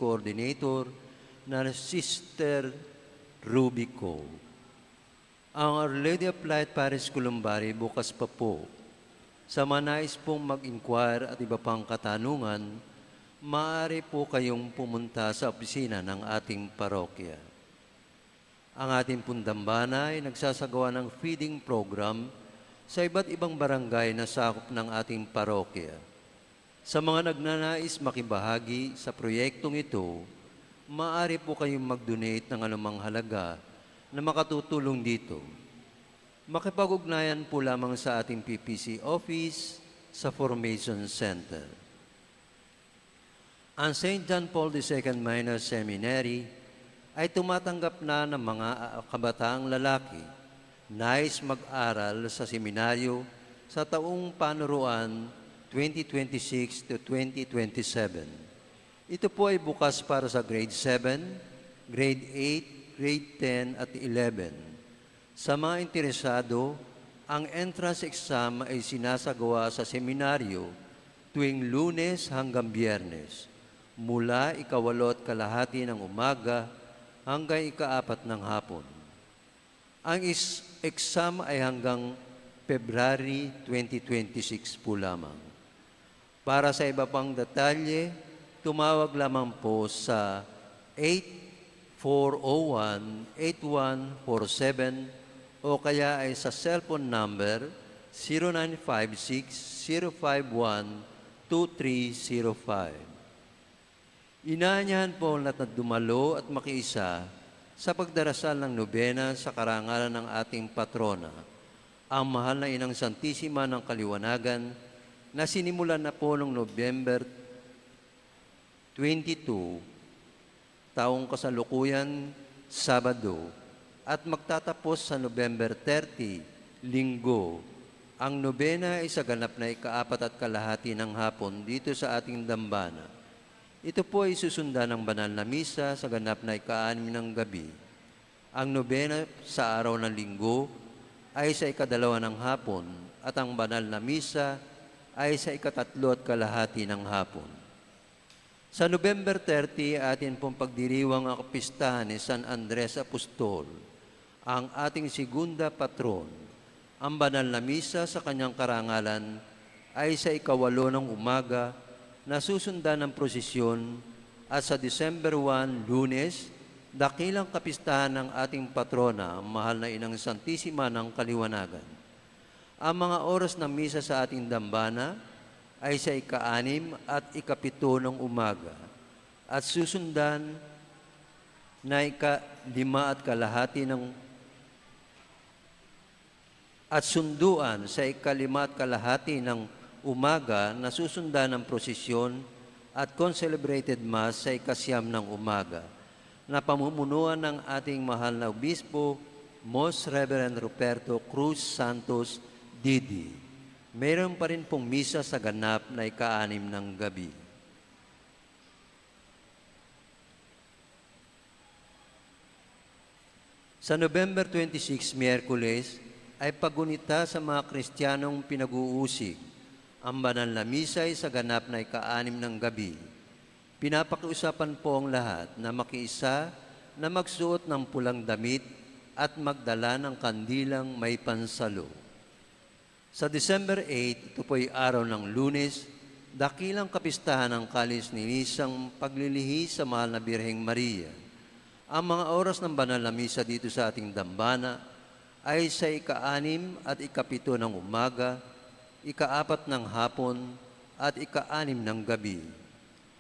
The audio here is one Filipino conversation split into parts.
Coordinator na Sister Ruby Co. Ang Our Lady of Light Paris Columbari bukas pa po. Sa mga nais pong mag-inquire at iba pang katanungan, maaari po kayong pumunta sa opisina ng ating parokya. Ang ating pong dambana ay nagsasagawa ng feeding program sa iba't ibang barangay na sakop ng ating parokya. Sa mga nagnanais makibahagi sa proyektong ito, maaari po kayong mag-donate ng anumang halaga na makatutulong dito. Makipag-ugnayan po lamang sa ating PPC office sa Formation Center. Ang St. John Paul II Minor Seminary ay tumatanggap na ng mga kabataang lalaki nais mag-aral sa seminaryo sa taong panuruan 2026 to 2027. Ito po ay bukas para sa grade 7, grade 8, grade 10 at 11. Sa mga interesado, ang entrance exam ay sinasagawa sa seminaryo tuwing Lunes hanggang Biyernes, mula 8:30 ng umaga hanggang 4 ng hapon. Ang exam ay hanggang February 2026 po lamang. Para sa iba pang detalye, tumawag lamang po sa 8401-8147 o kaya ay sa cellphone number 0956-051-2305. Inaanyahan po lahat na dumalo at makiisa sa pagdarasal ng nobena sa karangalan ng ating patrona, ang mahal na Inang Santisima ng Kaliwanagan, na sinimulan na po noong November 22, taong kasalukuyan, Sabado, at magtatapos sa November 30, Linggo. Ang nobena ay sa ganap na 4:30 ng hapon dito sa ating dambana. Ito po ay susundan ng banal na misa sa ganap na 6 ng gabi. Ang nobena sa araw ng Linggo ay sa 2 ng hapon at ang banal na misa ay sa 3:30 ng hapon. Sa November 30, atin pong pagdiriwang ang kapistahan ni San Andres Apostol, ang ating segunda patron. Ang banal na misa sa kanyang karangalan ay sa 8 ng umaga na susundan ng prosesyon at sa December 1, Lunes, dakilang kapistahan ng ating patrona, ang mahal na Inang Santisima ng Kaliwanagan. Ang mga oras ng misa sa ating dambana ay sa 6 at 7 ng umaga at susundan na 5:30 ng at sunduan sa 5:30 ng umaga na susundan ng prosesyon at concelebrated mass sa 9 ng umaga na pamumunuan ng ating mahal na Obispo, Most Reverend Ruperto Cruz Santos, Didi. Mayroon pa rin pong misa sa ganap na 6 ng gabi. Sa November 26, Miyerkules, ay pagunita sa mga Kristiyanong pinag-uusig. Ang banal na misa ay sa ganap na 6 ng gabi. Pinapakiusapan po ang lahat na makiisa na magsuot ng pulang damit at magdala ng kandilang may pansalo. Sa December 8, ito po'y araw ng Lunes, dakilang kapistahan ng kalis-nilisang paglilihi sa mahal na Birheng Maria. Ang mga oras ng banal na misa dito sa ating dambana ay sa 6 at 7 ng umaga, 4 ng hapon, at 6 ng gabi.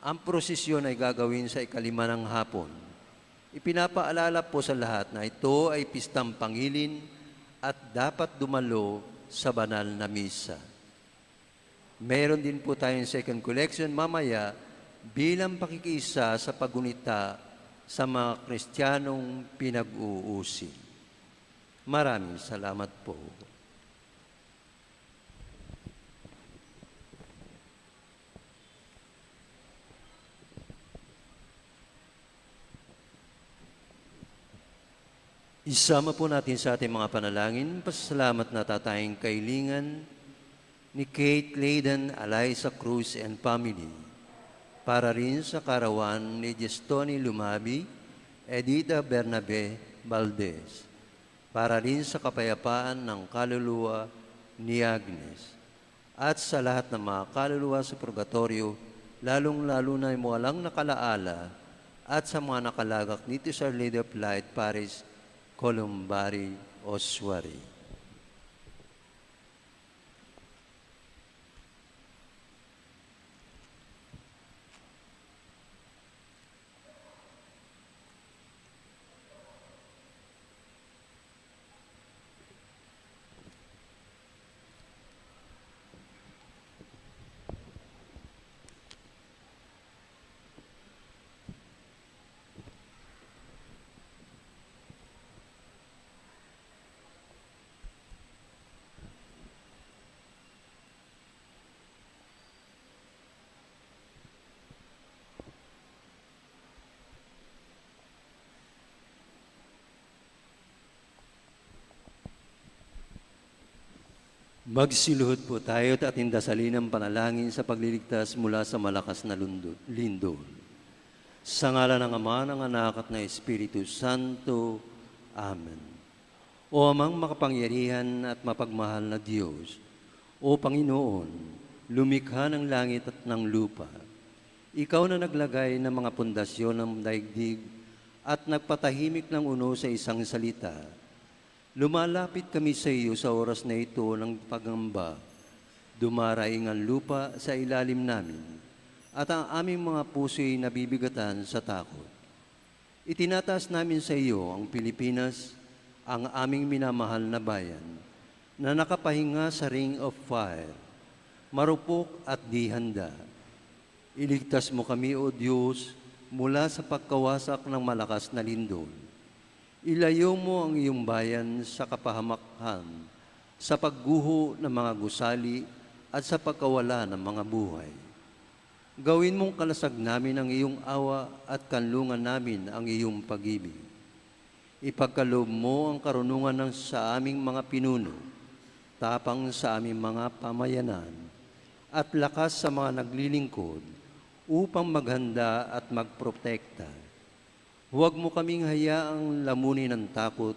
Ang prosesyon ay gagawin sa 5 ng hapon. Ipinapaalala po sa lahat na ito ay pistang pangilin at dapat dumalo sa banal na misa. Meron din po tayong second collection mamaya bilang pakikiisa sa pagunita sa mga Kristiyanong pinag-uusig. Maraming salamat po. Isama po natin sa ating mga panalangin, pasasalamat na tatayong kailingan ni Kate Layden, Eliza Cruz and family. para rin sa karawan ni Gestoni Lumabi, Edita Bernabe Valdez, para rin sa kapayapaan ng kaluluwa ni Agnes, at sa lahat ng mga kaluluwa sa purgatorio, lalong-lalo na yung walang nakalaala, at sa mga nakalagak nito sa Our Lady of Light, Paris, Columbari, Oswari. Magsiluhod po tayo at ating dasalin ang panalangin sa pagliligtas mula sa malakas na lindol. Sa ngala ng Ama, ng Anak at ng Espiritu Santo. Amen. O Amang makapangyarihan at mapagmahal na Diyos, O Panginoon, lumikha ng langit at ng lupa. Ikaw na naglagay ng mga pundasyon ng daigdig at nagpatahimik ng uno sa isang salita. Lumalapit kami sa iyo sa oras na ito ng pagamba. Dumaraing ang lupa sa ilalim namin, at ang aming mga puso'y nabibigatan sa takot. Itinataas namin sa iyo ang Pilipinas, ang aming minamahal na bayan, na nakapahinga sa ring of fire, marupok at di handa. Iligtas mo kami, O Diyos, mula sa pagkawasak ng malakas na lindol. Ilayo mo ang iyong bayan sa kapahamakhan, sa pagguho ng mga gusali at sa pagkawala ng mga buhay. Gawin mong kalasag namin ang iyong awa at kanlungan namin ang iyong pag-ibig. Ipagkaloob mo ang karunungan sa aming mga pinuno, tapang sa aming mga pamayanan, at lakas sa mga naglilingkod upang maghanda at magprotekta. Huwag mo kaming hayaang lamunin ng takot,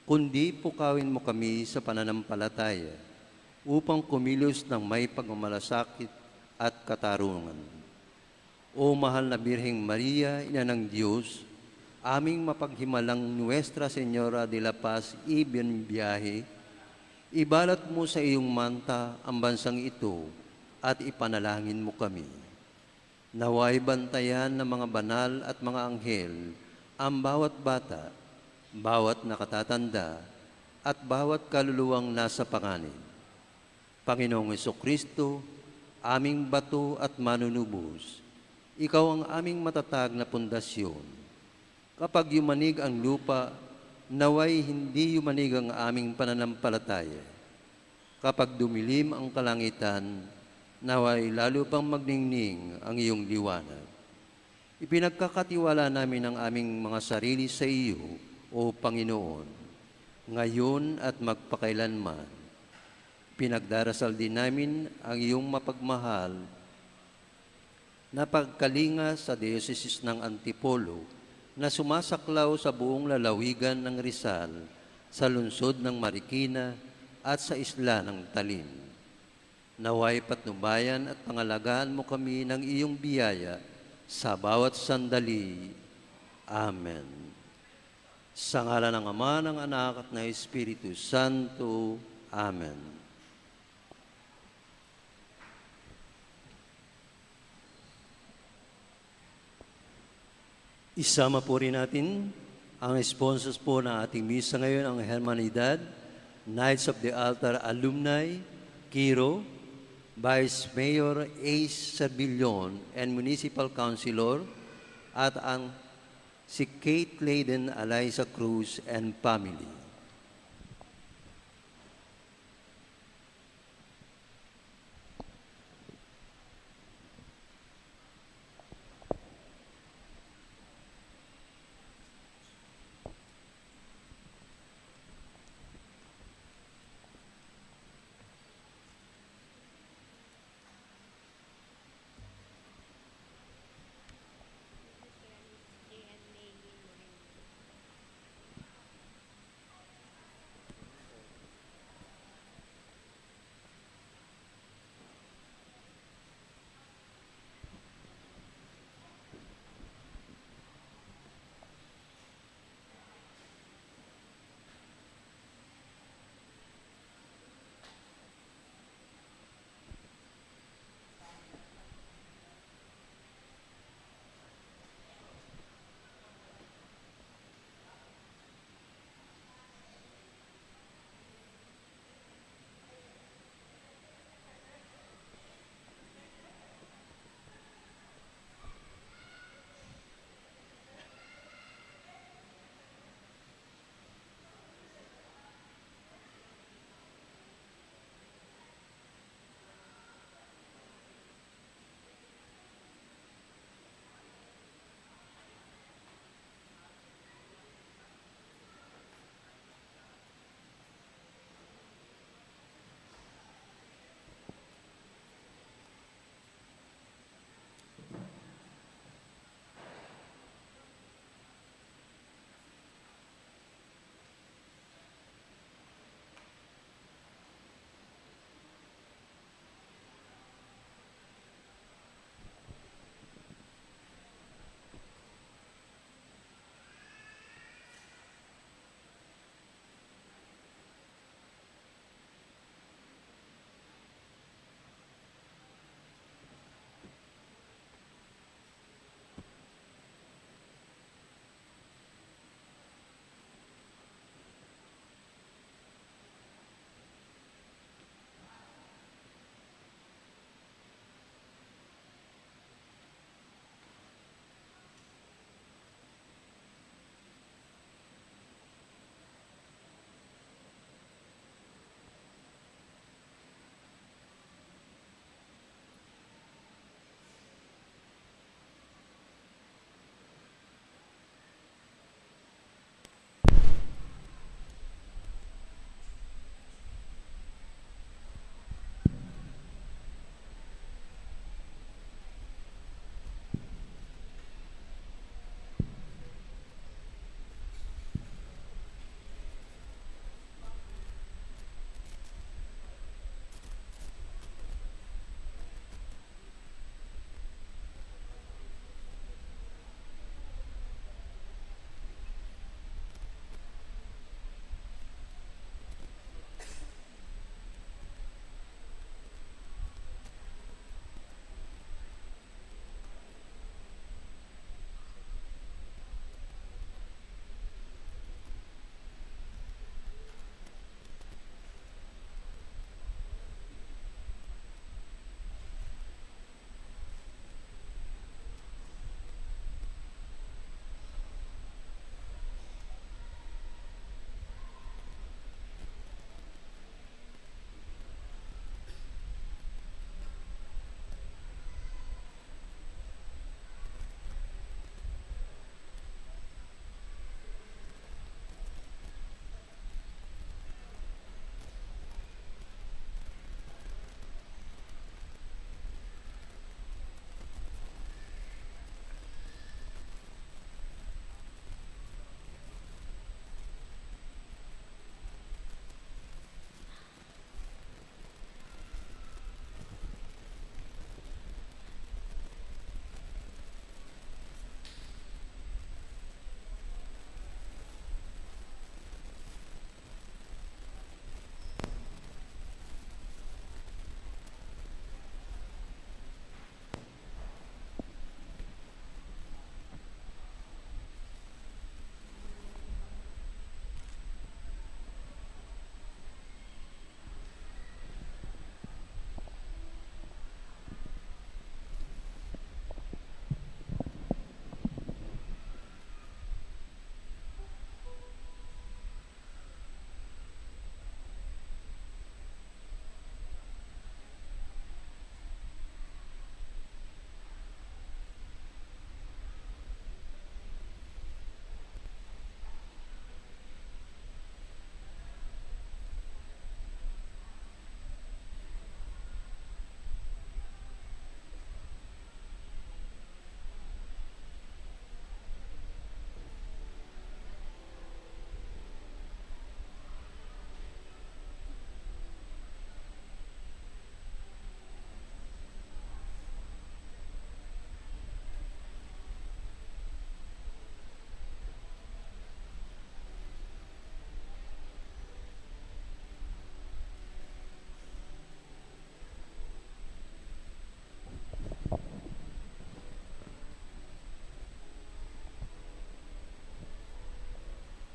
kundi pukawin mo kami sa pananampalataya upang kumilos ng may pagmamalasakit at katarungan. O mahal na Birheng Maria, Ina ng Diyos, aming mapaghimalang Nuestra Señora de la Paz y Bienviaje, ibalat mo sa iyong manta ang bansang ito at ipanalangin mo kami. Naway bantayan ng mga banal at mga anghel ang bawat bata, bawat nakatatanda, at bawat kaluluwang nasa panganib. Panginoong Jesucristo, aming bato at manunubos, ikaw ang aming matatag na pundasyon. Kapag yumanig ang lupa, naway hindi yumanig ang aming pananampalataya. Kapag dumilim ang kalangitan, naway lalo pang magningning ang iyong liwanag. Ipinagkakatiwala namin ang aming mga sarili sa iyo, O Panginoon, ngayon at magpakailanman. Pinagdarasal din namin ang iyong mapagmahal na pagkalinga sa Diocese ng Antipolo na sumasaklaw sa buong lalawigan ng Rizal, sa lungsod ng Marikina at sa isla ng Talim. Naway patnubayan at pangalagaan mo kami ng iyong biyaya sa bawat sandali. Amen. Sa ngala ng Ama, ng Anak at ng Espiritu Santo. Amen. Isama po rin natin ang sponsors po ng ating misa ngayon, ang Hermanidad, Knights of the Altar Alumni, Kiro, Vice Mayor Ace Servillion and Municipal Councilor, at ang si Kate Layden Eliza Cruz and family.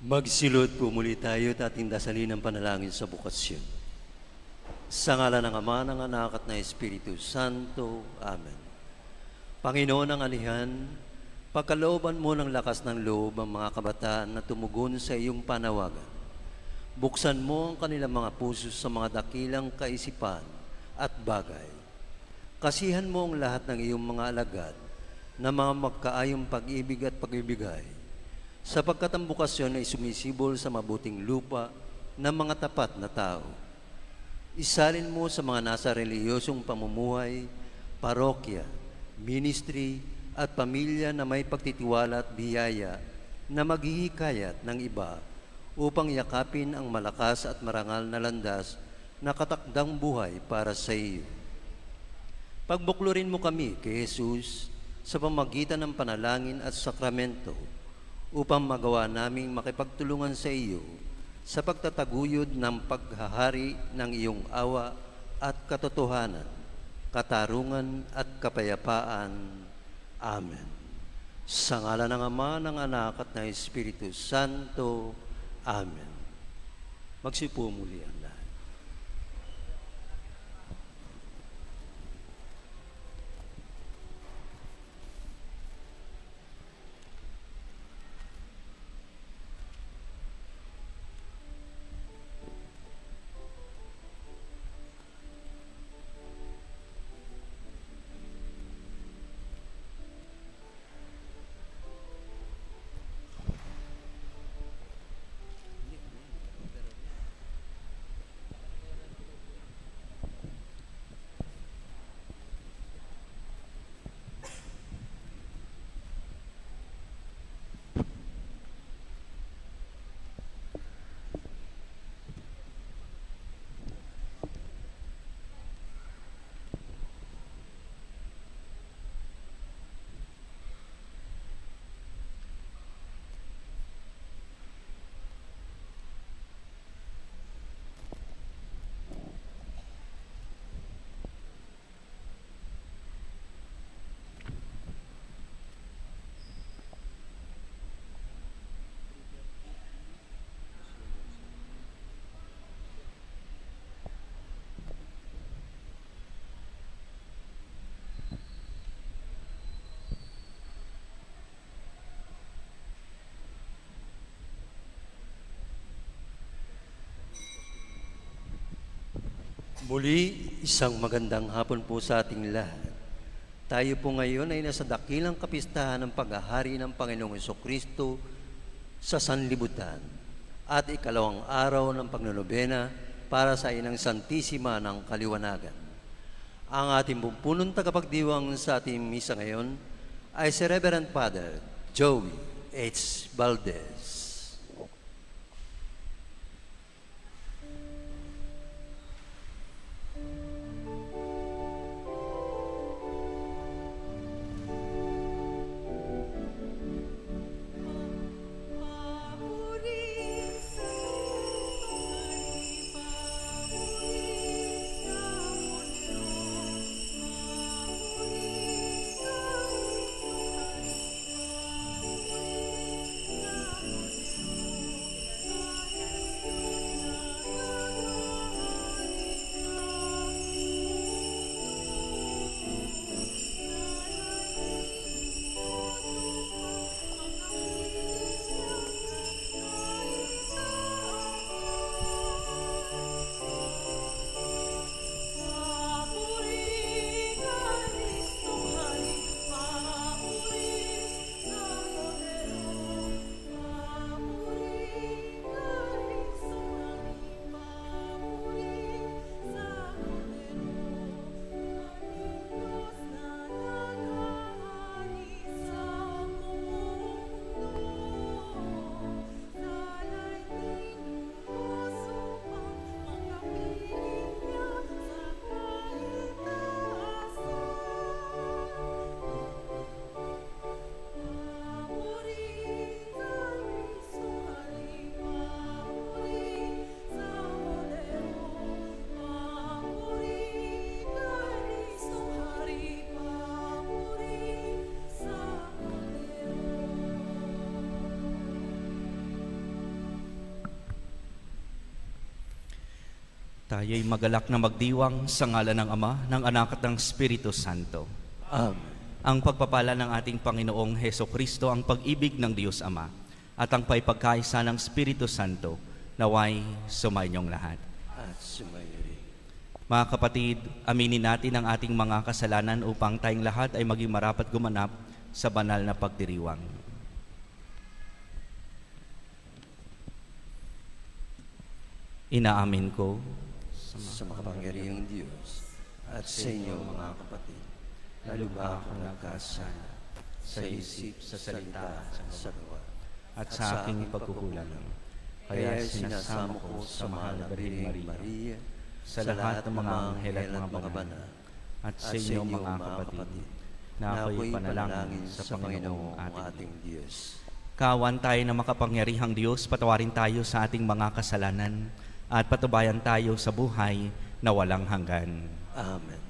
Magsilod po muli tayo at ating dasalin ang panalangin sa bukasyon. Sa ngala ng Ama, ng Anak at ng Espiritu Santo. Amen. Panginoon ng Anihan, pagkalooban mo ng lakas ng loob ang mga kabataan na tumugon sa iyong panawagan. Buksan mo ang kanilang mga puso sa mga dakilang kaisipan at bagay. Kasihan mo ang lahat ng iyong mga alagad na mga magkaayong pag-ibig at pag-ibigay, sapagkat ang bukasyon ay sumisibol sa mabuting lupa ng mga tapat na tao. Isalin mo sa mga nasa reliyosong pamumuhay, parokya, ministry at pamilya na may pagtitiwala at biyaya na maghihikayat ng iba upang yakapin ang malakas at marangal na landas na katakdang buhay para sa iyo. Pagbuklurin mo kami kay Jesus sa pamagitan ng panalangin at sakramento upang magawa naming makipagtulungan sa iyo sa pagtataguyod ng paghahari ng iyong awa at katotohanan, katarungan at kapayapaan. Amen. Sa ngala ng Ama, ng Anak at ng Espiritu Santo. Amen. Magsipo muli ang lahat. Muli, isang magandang hapon po sa ating lahat. Tayo po ngayon ay nasa dakilang kapistahan ng paghahari ng Panginoong Jesucristo sa sanlibutan at ikalawang araw ng pagnonobena para sa Inang Santisima ng Kaliwanagan. Ang ating punong tagapagdiwang sa ating misa ngayon ay si Reverend Father Joey H. Valdez. Tayo'y magalak na magdiwang sa ngalan ng Ama, ng Anak at ng Espiritu Santo. Amen. Ang pagpapala ng ating Panginoong Heso Kristo, ang pag-ibig ng Diyos Ama, at ang paipagkaisa ng Espiritu Santo, naway sumainyong lahat. At sumayo rin. Mga kapatid, aminin natin ang ating mga kasalanan upang tayong lahat ay maging marapat gumanap sa banal na pagdiriwang. Inaamin ko Sa makapangyarihang Diyos at sa inyo mga kapatid, na lubha akong nagkasala sa isip, sa salita, sa gawa, at sa aking pagkukulang. Kaya sinasamo ko sa mahal na Birheng Maria, sa lahat ng mga anghel at mga banal, at sa inyo mga kapatid, na ako'y panalangin sa Panginoong ating Diyos. Kawan tayo na makapangyarihang Diyos, patawarin tayo sa ating mga kasalanan, at patubayan tayo sa buhay na walang hanggan. Amen.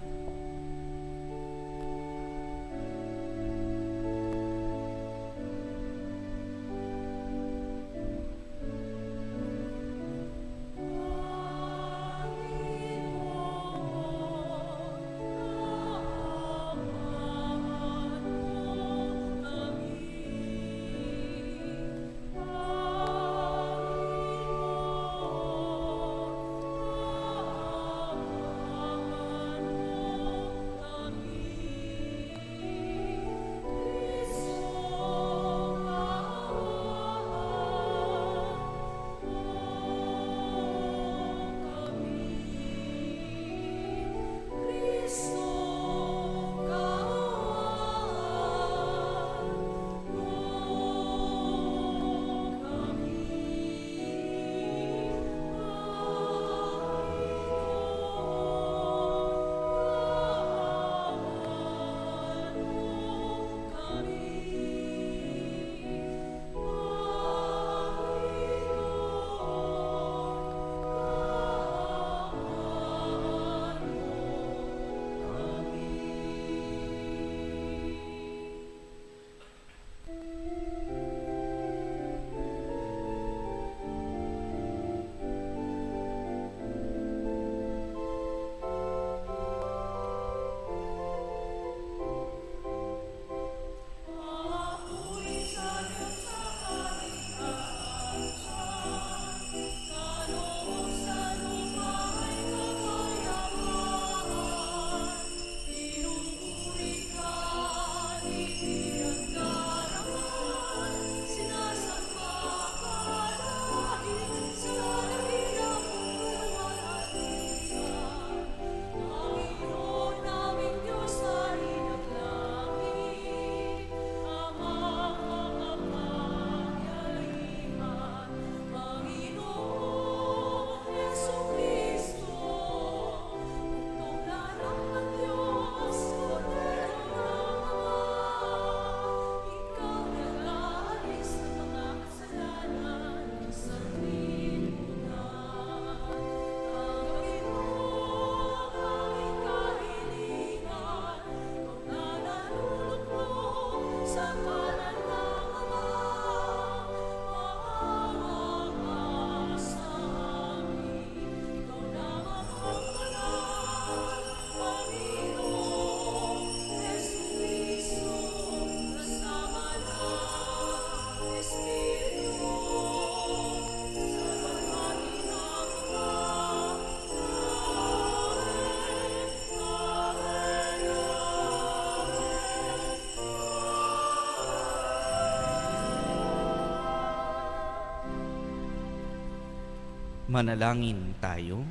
Manalangin tayo.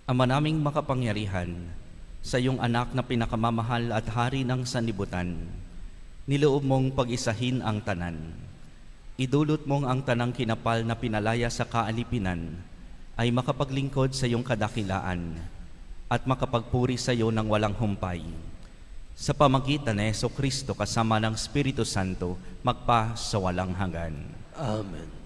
Ama naming makapangyarihan, sa iyong anak na pinakamamahal at hari ng sanlibutan, niloob mong pag-isahin ang tanan. Idulot mong ang tanang kinapal na pinalaya sa kaalipinan ay makapaglingkod sa iyong kadakilaan at makapagpuri sa iyo ng walang humpay. Sa pamagitan ni Heso Kristo kasama ng Espiritu Santo, magpa sa walang hanggan. Amen.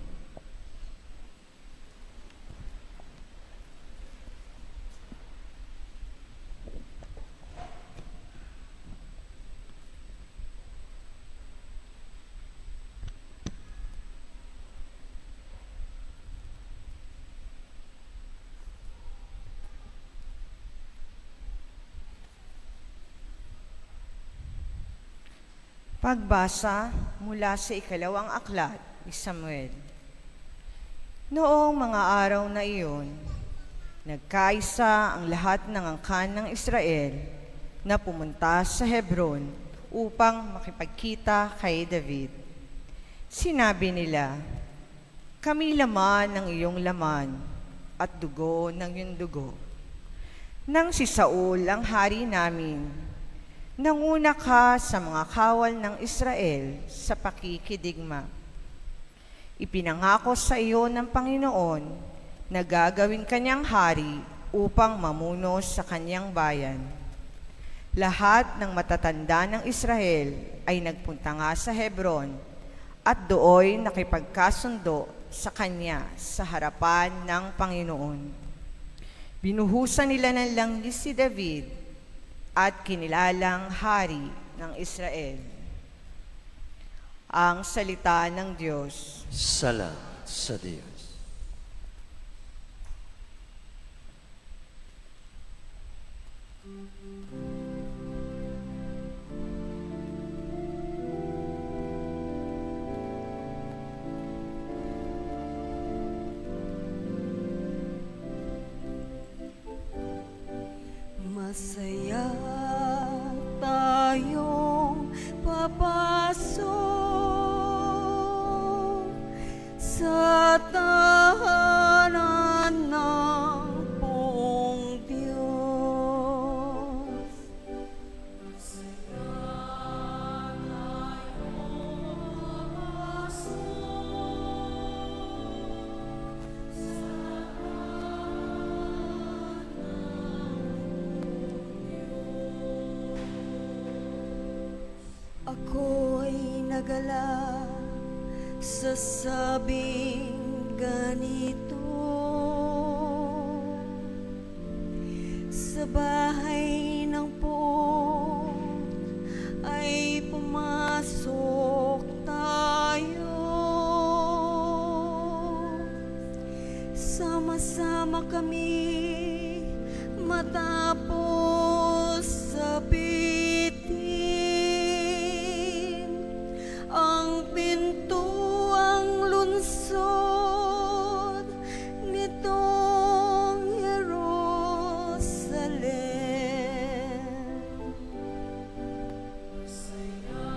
Pagbasa mula sa ikalawang aklat ni Samuel. Noong mga araw na iyon, nagkaisa ang lahat ng angkan ng Israel na pumunta sa Hebron upang makipagkita kay David. Sinabi nila, "Kami laman ng iyong laman at dugo ng iyong dugo. Nang si Saul ang hari namin, nanguna ka sa mga kawal ng Israel sa pakikidigma. Ipinangako sa iyo ng Panginoon na gagawin kanyang hari upang mamuno sa kanyang bayan. Lahat ng matatanda ng Israel ay nagpunta nga sa Hebron at dooy nakipagkasundo sa kanya sa harapan ng Panginoon. Binuhusan nila ng langis si David at kinilalang hari ng Israel." Ang salita ng Diyos. Salamat sa Diyos. Masaya tayong papasok sa tahanan ng buong Diyos. Masaya tayong papasok sa ako'y nagala sa sabing ganito, sa bahay ng Poon ay pumasok tayo. Sama-sama kami matapos sabitin ang pintuang lunsod nitong Jerusalem. Masaya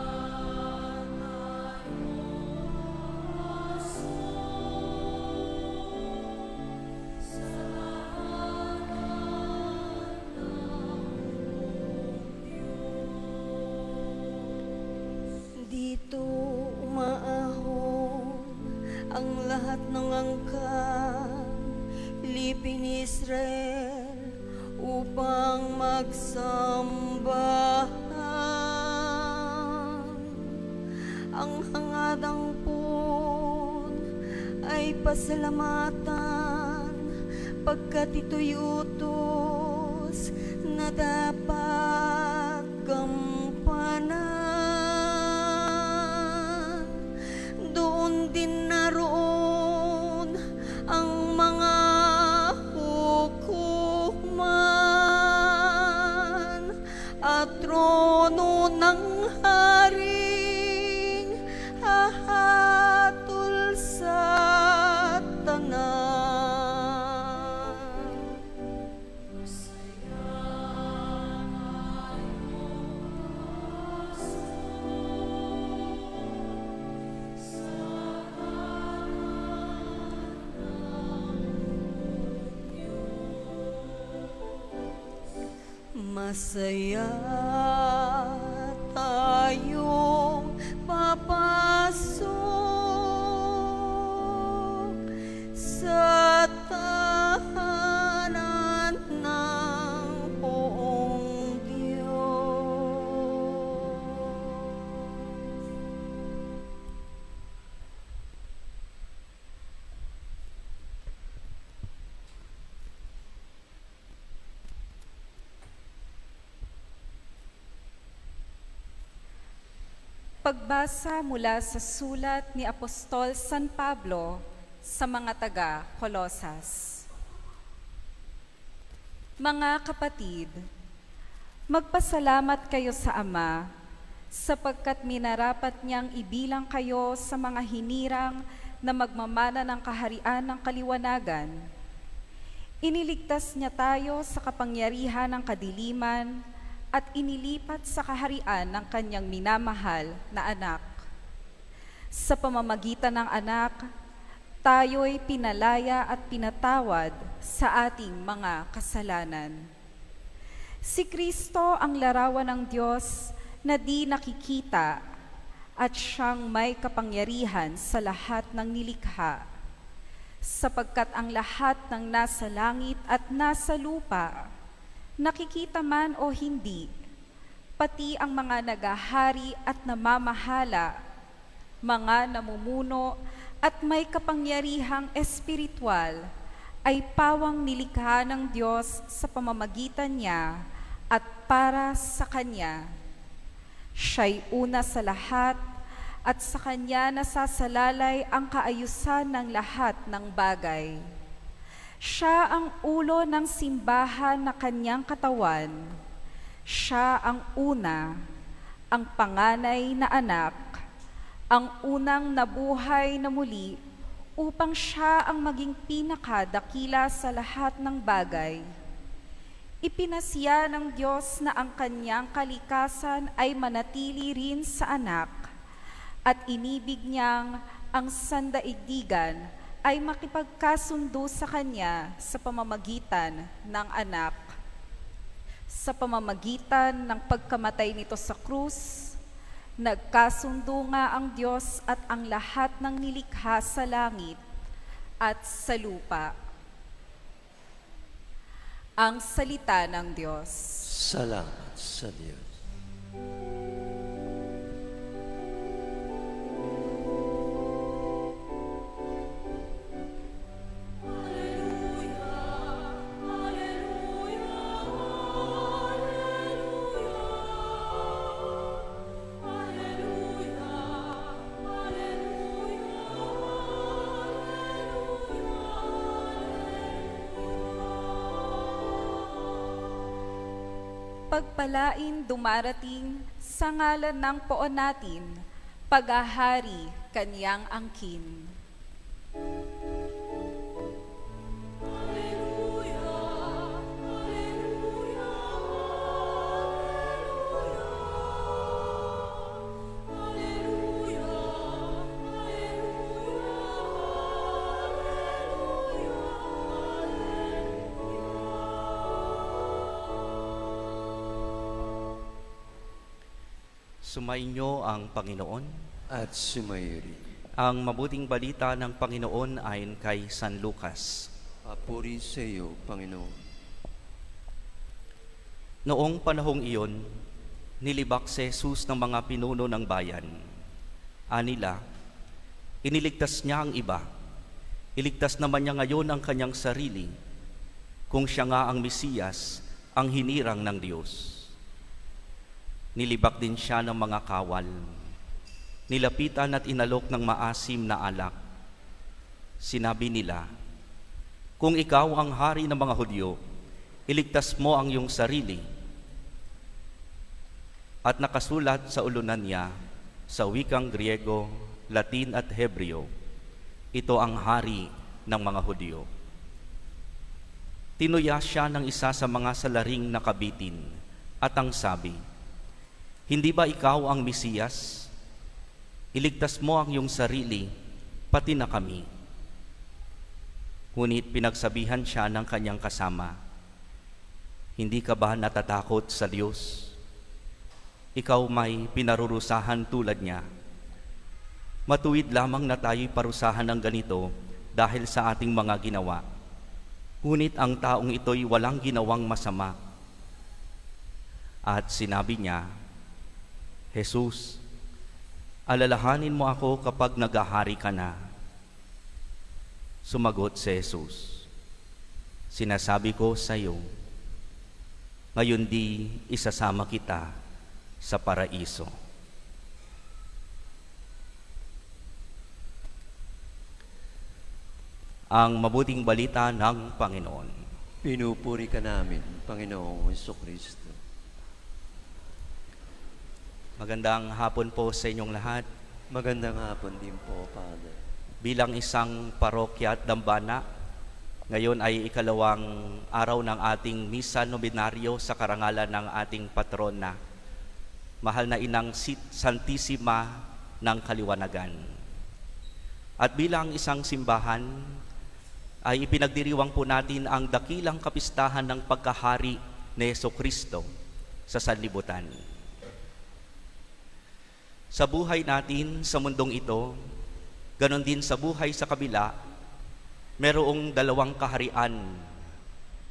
tayong pasok sa tahanan ng dito umaahon ang lahat ng angkan, lipin ni Israel upang magsambahan. Ang hangadang pun ay pasalamatan, pagkat ito'y utos na dapat gampanan. Doon din naroon ang mga hukuman at trono ng haring hahatol sa tanan. Masaya masaya tayong papasok sa tahanan ng buong Diyos. Pagbasa mula sa sulat ni Apostol San Pablo sa mga taga-Kolosas. Mga kapatid, magpasalamat kayo sa Ama sapagkat minarapat niyang ibilang kayo sa mga hinirang na magmamana ng kaharian ng kaliwanagan. Iniligtas niya tayo sa kapangyarihan ng kadiliman at inilipat sa kaharian ng kanyang minamahal na anak. Sa pamamagitan ng anak, tayo'y pinalaya at pinatawad sa ating mga kasalanan. Si Kristo ang larawan ng Diyos na di nakikita at siyang may kapangyarihan sa lahat ng nilikha, sapagkat ang lahat ng nasa langit at nasa lupa, nakikita man o hindi, pati ang mga nagahari at namamahala, mga namumuno at may kapangyarihang espiritual, ay pawang nilikha ng Diyos sa pamamagitan niya at para sa Kanya. Siya'y una sa lahat at sa Kanya nasasalalay ang kaayusan ng lahat ng bagay. Siya ang ulo ng simbahan na Kanyang katawan. Siya ang una, ang panganay na anak, ang unang nabuhay na muli upang siya ang maging pinakadakila sa lahat ng bagay. Ipinasya ng Diyos na ang Kanyang kalikasan ay manatili rin sa anak at inibig niyang ang sandaigdigan ay makipagkasundo sa Kanya sa pamamagitan ng anak. Sa pamamagitan ng pagkamatay nito sa krus, nagkasundo nga ang Diyos at ang lahat ng nilikha sa langit at sa lupa. Ang salita ng Diyos. Salamat sa Diyos. Pagpalain dumarating sa ngalan ng poon natin, paghahari Kanyang angkin. Sumainyo ang Panginoon. At sumayuri. Ang mabuting balita ng Panginoon ayon kay San Lucas. Papuri sa iyo, Panginoon. Noong panahong iyon, nilibak si Jesus ng mga pinuno ng bayan. Anila, iniligtas niya ang iba. Iligtas naman niya ngayon ang kanyang sarili, kung siya nga ang Mesiyas, ang hinirang ng Diyos. Nilibak din siya ng mga kawal. Nilapitan at inalok ng maasim na alak. Sinabi nila, kung ikaw ang hari ng mga Hudyo, iligtas mo ang iyong sarili. At nakasulat sa ulunan niya, sa wikang Griego, Latin at Hebreo, ito ang hari ng mga Hudyo. Tinuya siya ng isa sa mga salaring nakabitin at ang sabi, hindi ba ikaw ang Mesiyas? Iligtas mo ang iyong sarili, pati na kami. Ngunit pinagsabihan siya ng kanyang kasama, hindi ka ba natatakot sa Diyos? Ikaw may pinarurusahan tulad niya. Matuwid lamang na tayo'y parusahan ng ganito dahil sa ating mga ginawa. Ngunit ang taong ito'y walang ginawang masama. At sinabi niya, Jesus, alalahanin mo ako kapag naghahari ka na. Sumagot si Jesus, sinasabi ko sa iyo, ngayon di isasama kita sa paraiso. Ang mabuting balita ng Panginoon. Pinupuri ka namin, Panginoong Hesukristo. Magandang hapon po sa inyong lahat. Magandang hapon din po, Father. Bilang isang parokya at dambana, ngayon ay ikalawang araw ng ating misa nominaryo sa karangalan ng ating patrona, mahal na Inang Santissima ng Kaliwanagan. At bilang isang simbahan, ay ipinagdiriwang po natin ang dakilang kapistahan ng pagkahari ni Jesucristo sa sanlibutan. Sa buhay natin sa mundong ito, ganon din sa buhay sa kabila, merong dalawang kaharian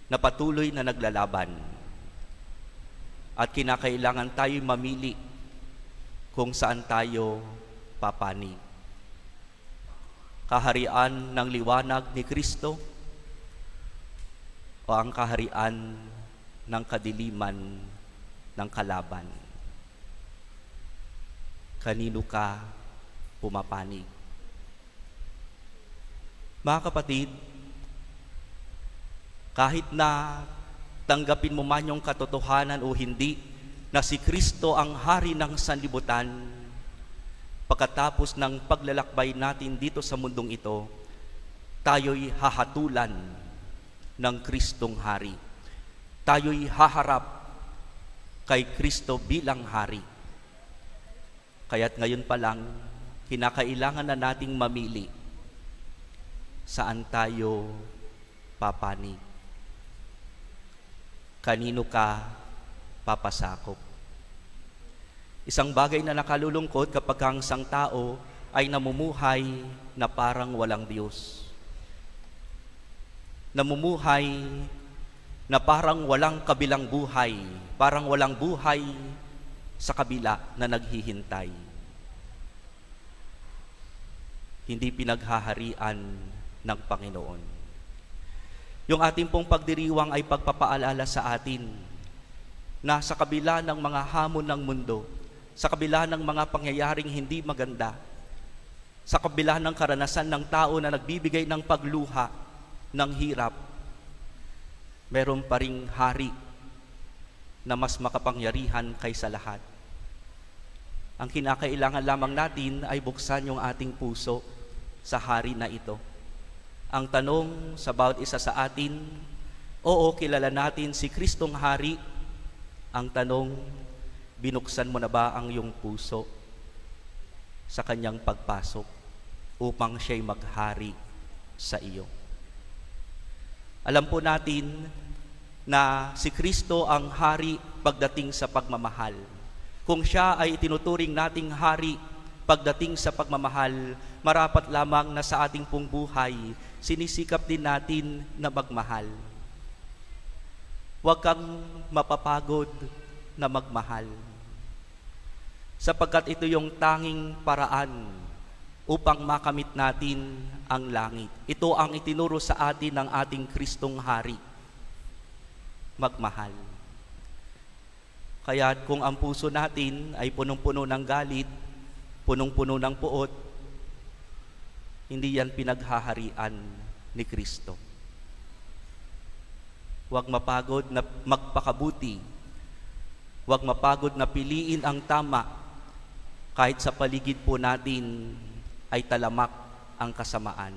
na patuloy na naglalaban. At kinakailangan tayo'y mamili kung saan tayo papanig. Kaharian ng liwanag ni Kristo o ang kaharian ng kadiliman ng kalaban? Kanino ka pumapanig? Mga kapatid, kahit na tanggapin mo man yung katotohanan o hindi na si Kristo ang hari ng sanlibutan, pagkatapos ng paglalakbay natin dito sa mundong ito, tayo'y hahatulan ng Kristong hari. Tayo'y haharap kay Kristo bilang hari. Kaya't ngayon pa lang, kinakailangan na nating mamili saan tayo papanig. Kanino ka papasakop? Isang bagay na nakalulungkot kapag ang isang tao ay namumuhay na parang walang Diyos. Namumuhay na parang walang kabilang buhay, parang walang buhay sa kabila na naghihintay. Hindi pinaghaharian ng Panginoon. Yung ating pong pagdiriwang ay pagpapaalala sa atin na sa kabila ng mga hamon ng mundo, sa kabila ng mga pangyayaring hindi maganda, sa kabila ng karanasan ng tao na nagbibigay ng pagluha, ng hirap, meron pa ring hari na mas makapangyarihan kaysa lahat. Ang kinakailangan lamang natin ay buksan yung ating puso sa hari na ito. Ang tanong sa bawat isa sa atin, oo, kilala natin si Kristong Hari. Ang tanong, binuksan mo na ba ang iyong puso sa kanyang pagpasok upang siya'y maghari sa iyo? Alam po natin na si Kristo ang hari pagdating sa pagmamahal. Kung siya ay tinuturing nating hari pagdating sa pagmamahal, marapat lamang na sa ating pong buhay, sinisikap din natin na magmahal. Huwag kang mapapagod na magmahal, sapagkat ito yung tanging paraan upang makamit natin ang langit. Ito ang itinuro sa atin ng ating Kristong Hari, magmahal. Kaya kung ang puso natin ay punong-puno ng galit, punong-puno ng puot, hindi yan pinaghaharian ni Kristo. Huwag mapagod na magpakabuti. Huwag mapagod na piliin ang tama kahit sa paligid po natin ay talamak ang kasamaan.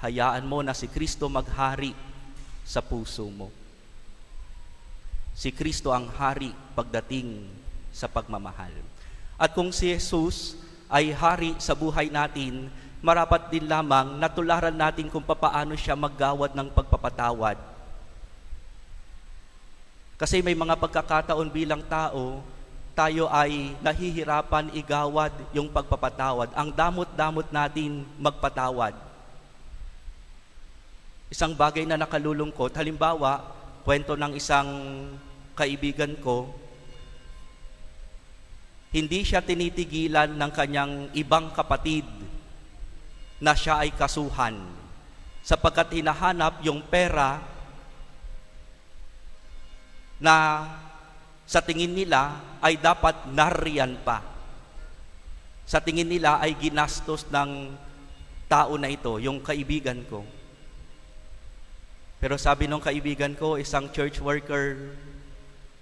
Hayaan mo na si Kristo maghari sa puso mo. Si Kristo ang hari pagdating sa pagmamahal. At kung si Jesus ay hari sa buhay natin, marapat din lamang natularan natin kung papaano siya maggawad ng pagpapatawad. Kasi may mga pagkakataon bilang tao, tayo ay nahihirapan igawad yung pagpapatawad. Ang damot-damot natin magpatawad. Isang bagay na nakalulungkot, halimbawa, kwento ng isang kaibigan ko, hindi siya tinitigilan ng kanyang ibang kapatid na siya ay kasuhan sapagkat hinahanap yung pera na sa tingin nila ay dapat nariyan pa. Sa tingin nila ay ginastos ng tao na ito, yung kaibigan ko. Pero sabi nung kaibigan ko, isang church worker,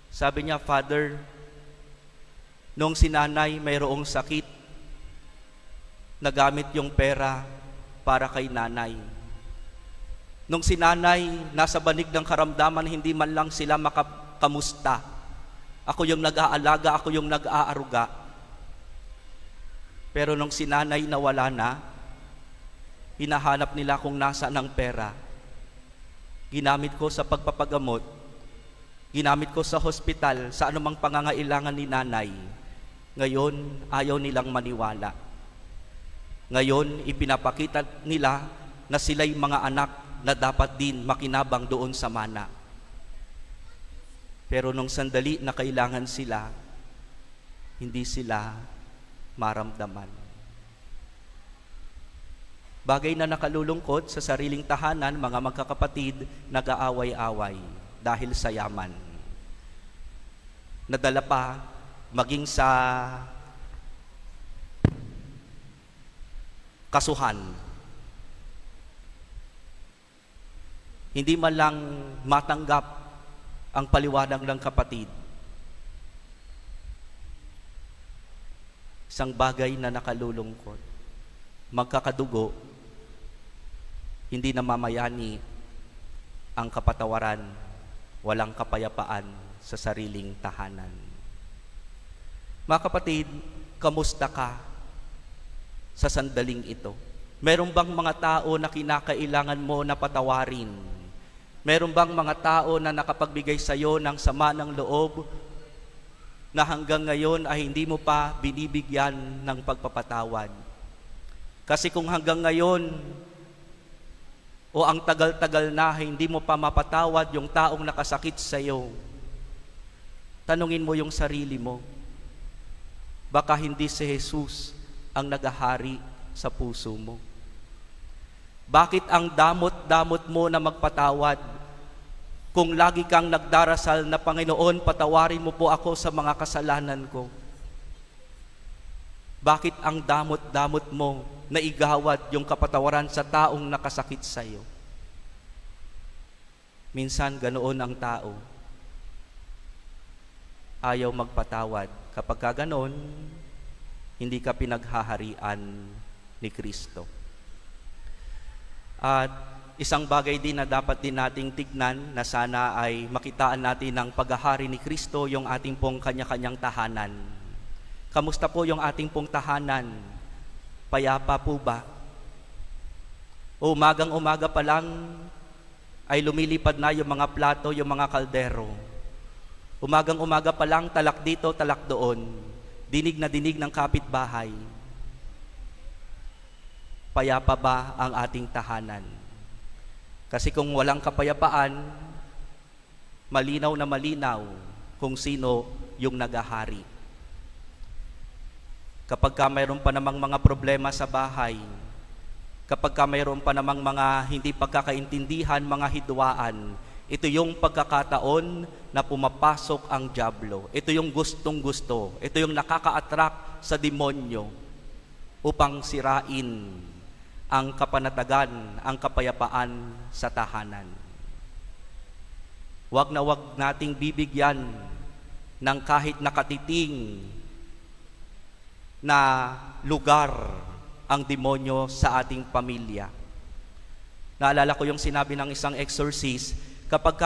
sabi niya, Father, Nung si nanay mayroong sakit, nagamit yung pera para kay nanay. Nung si nanay nasa banig ng karamdaman, hindi man lang sila makamusta. Ako yung nag-aalaga, ako yung nag-aaruga. Pero nung si nanay nawala na, hinahanap nila kung nasaan ang pera. Ginamit ko sa pagpapagamot, ginamit ko sa hospital, sa anumang pangangailangan ni nanay. Ngayon, ayaw nilang maniwala. Ngayon, ipinapakita nila na sila'y mga anak na dapat din makinabang doon sa mana. Pero nung sandali na kailangan sila, hindi sila maramdaman. Bagay na nakalulungkot sa sariling tahanan, mga magkakapatid, nag-aaway-away dahil sa yaman. Nadala pa maging sa kasuhan. Hindi man lang matanggap ang paliwanag ng kapatid. Isang bagay na nakalulungkot. Magkakadugo, hindi namamayani ang kapatawaran, walang kapayapaan sa sariling tahanan. Mga kapatid, kamusta ka sa sandaling ito? Meron bang mga tao na kinakailangan mo na patawarin? Meron bang mga tao na nakapagbigay sa iyo ng sama ng loob na hanggang ngayon ay hindi mo pa binibigyan ng pagpapatawad? Kasi kung hanggang ngayon o ang tagal-tagal na hindi mo pa mapatawad yung taong nakasakit sa iyo, tanungin mo yung sarili mo. Baka hindi si Jesus ang nagahari sa puso mo. Bakit ang damot-damot mo na magpatawad? Kung lagi kang nagdarasal na, Panginoon, patawarin mo po ako sa mga kasalanan ko. Bakit ang damot-damot mo na igawad yung kapatawaran sa taong nakasakit sa iyo? Minsan ganoon ang tao. Ayaw magpatawad. Kapag ka ganoon, hindi ka pinaghaharian ni Kristo. At isang bagay din na dapat din nating tignan na sana ay makitaan natin ng paghahari ni Kristo, yung ating pong kanya-kanyang tahanan. Kamusta po yung ating pong tahanan? Payapa po ba? O umagang-umaga pa lang ay lumilipad na yung mga plato, yung mga kaldero. Umagang-umaga pa lang, talak dito, talak doon. Dinig na dinig ng kapitbahay. Payapa ba ang ating tahanan? Kasi kung walang kapayapaan, malinaw na malinaw kung sino yung nagahari. Kapag ka mayroon pa namang mga problema sa bahay, kapag ka mayroon pa namang mga hindi pagkakaintindihan, mga hidwaan, ito yung pagkakataon na pumapasok ang dyablo. Ito yung gustong-gusto. Ito yung nakaka-attract sa demonyo upang sirain ang kapanatagan, ang kapayapaan sa tahanan. Huwag na huwag nating bibigyan ng kahit nakatiting na lugar ang demonyo sa ating pamilya. Naalala ko yung sinabi ng isang exorcist, kapag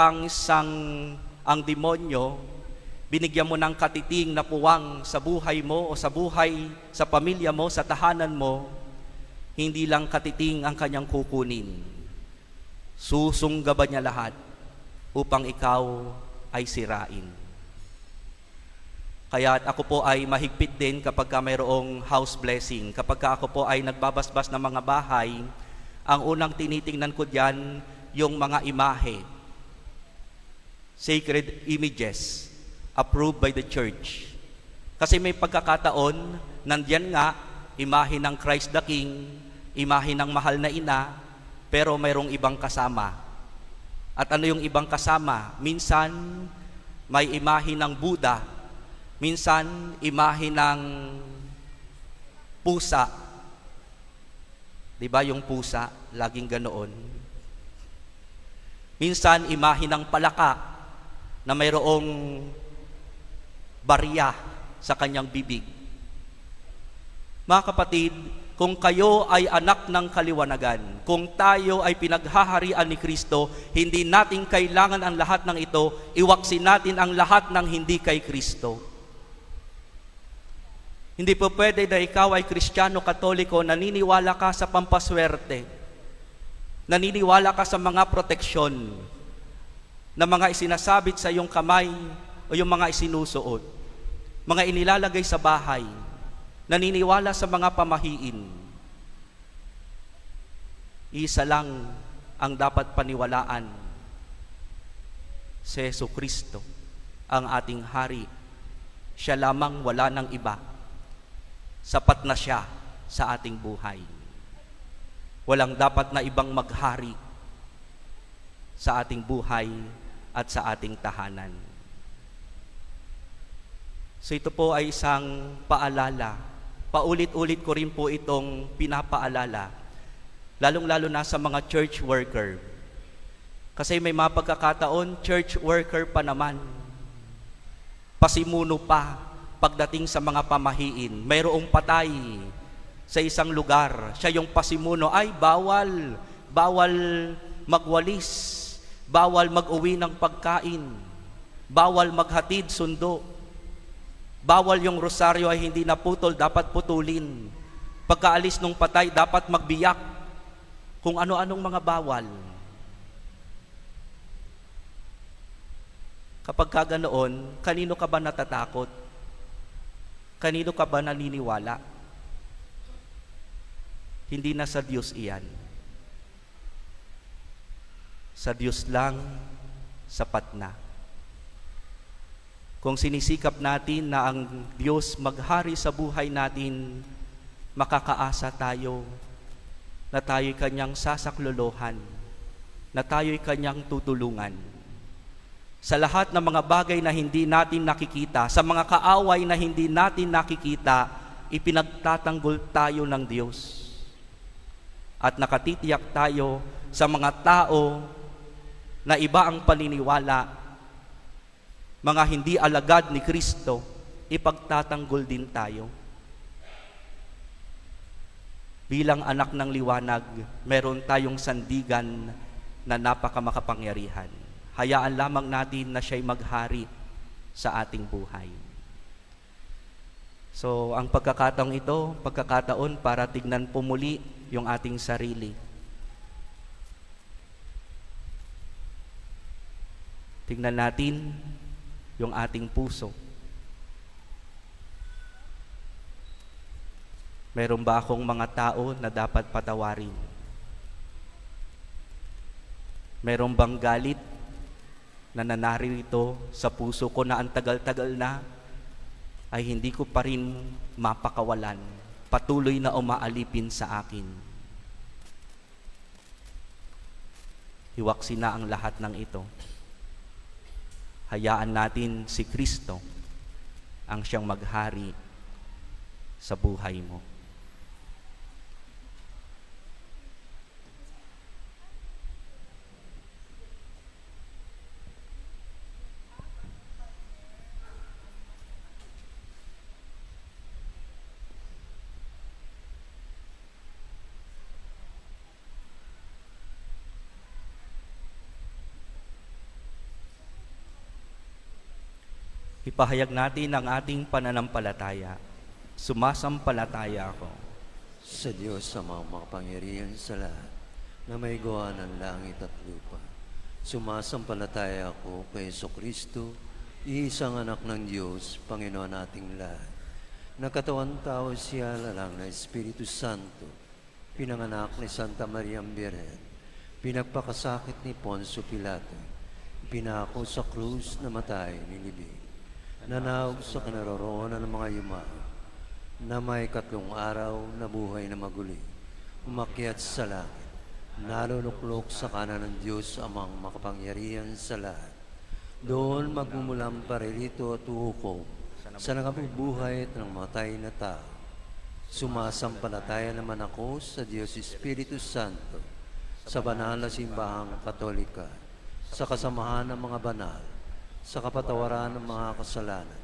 ang demonyo, binigyan mo ng katiting na puwang sa buhay mo o sa buhay, sa pamilya mo, sa tahanan mo, hindi lang katiting ang kanyang kukunin. Susunggaban niya lahat upang ikaw ay sirain. Kaya ako po ay mahigpit din kapag ka mayroong house blessing. Kapag ka ako po ay nagbabasbas ng mga bahay, ang unang tinitingnan ko diyan yung mga imahe. Sacred images approved by the church. Kasi may pagkakataon, nandiyan nga, imahe ng Christ the King, imahe ng mahal na ina, pero mayroong ibang kasama. At ano yung ibang kasama? Minsan, may imahe ng Buddha, minsan, imahe ng pusa. Diba yung pusa? Laging ganoon. Minsan, imahe ng palaka na mayroong barya sa kanyang bibig. Mga kapatid, kung kayo ay anak ng kaliwanagan, kung tayo ay pinaghaharian ni Kristo, hindi natin kailangan ang lahat ng ito, iwaksin natin ang lahat ng hindi kay Kristo. Hindi po pwede na ikaw ay Kristiyano, Katoliko, naniniwala ka sa pampaswerte, naniniwala ka sa mga proteksyon na mga isinasabit sa iyong kamay o yung mga isinusuot, mga inilalagay sa bahay, naniniwala sa mga pamahiin. Isa lang ang dapat paniwalaan, si Jesucristo, ang ating hari. Siya lamang, wala ng iba. Sapat na siya sa ating buhay. Walang dapat na ibang maghari sa ating buhay at sa ating tahanan. So ito po ay isang paalala. Paulit-ulit ko rin po itong pinapaalala, lalong-lalo na sa mga church worker. Kasi may mga pagkakataon, church worker pa naman, pasimuno pa pagdating sa mga pamahiin. Mayroong patay sa isang lugar, siya yung pasimuno, ay bawal magwalis, bawal mag-uwi ng pagkain, bawal maghatid sundo, bawal yung rosaryo ay hindi naputol, dapat putulin. Pagkaalis ng patay, dapat magbiyak. Kung ano-anong mga bawal. Kapag kaganoon, kanino ka ba natatakot? Kanino ka ba naniniwala? Hindi na sa Diyos iyan. Sa Diyos lang, sapat na. Kung sinisikap natin na ang Diyos maghari sa buhay natin, makakaasa tayo na tayo'y Kanyang sasaklolohan, na tayo'y Kanyang tutulungan. Sa lahat ng mga bagay na hindi natin nakikita, sa mga kaaway na hindi natin nakikita, ipinagtatanggol tayo ng Diyos. At nakatitiyak tayo sa mga tao na iba ang paniniwala, mga hindi alagad ni Kristo, ipagtatanggol din tayo. Bilang anak ng liwanag, meron tayong sandigan na napakamakapangyarihan. Hayaan lamang natin na siya'y maghari sa ating buhay. So, ang pagkakataong ito, pagkakataon para tignan po muli yung ating sarili. Tignan natin yung ating puso. Meron ba akong mga tao na dapat patawarin? Meron bang galit na nanarito sa puso ko na ang tagal-tagal na ay hindi ko pa rin mapakawalan, patuloy na umaalipin sa akin? Hiwaksin na ang lahat ng ito. Hayaan natin si Kristo ang siyang maghari sa buhay mo. Ipahayag natin ang ating pananampalataya. Sumasampalataya ako Sa Diyos sa mga makapangyarihan sa lahat, na may gawa ng langit at lupa. Sumasampalataya ako kay Jesucristo, iisang anak ng Diyos, Panginoon nating lahat. Nagkatawan tao siya lalang na Espiritu Santo, pinanganak ni Santa Maria Birhen, pinagpakasakit ni Poncio Pilato, pinako sa krus, namatay, nilibing, nanawag sa kinaroroonan ng mga yumao, na may 3 araw na buhay na maguli, umakyat sa langit, naluluklok sa kanan ng Diyos amang makapangyarihan sa lahat. Doon magmumulang paririto at uhukom sa nakabubuhay at ng matay na tao. Sumasampalataya naman ako sa Diyos Espiritu Santo, sa banal na simbahang Katolika, sa kasamahan ng mga banal, sa kapatawaran ng mga kasalanan,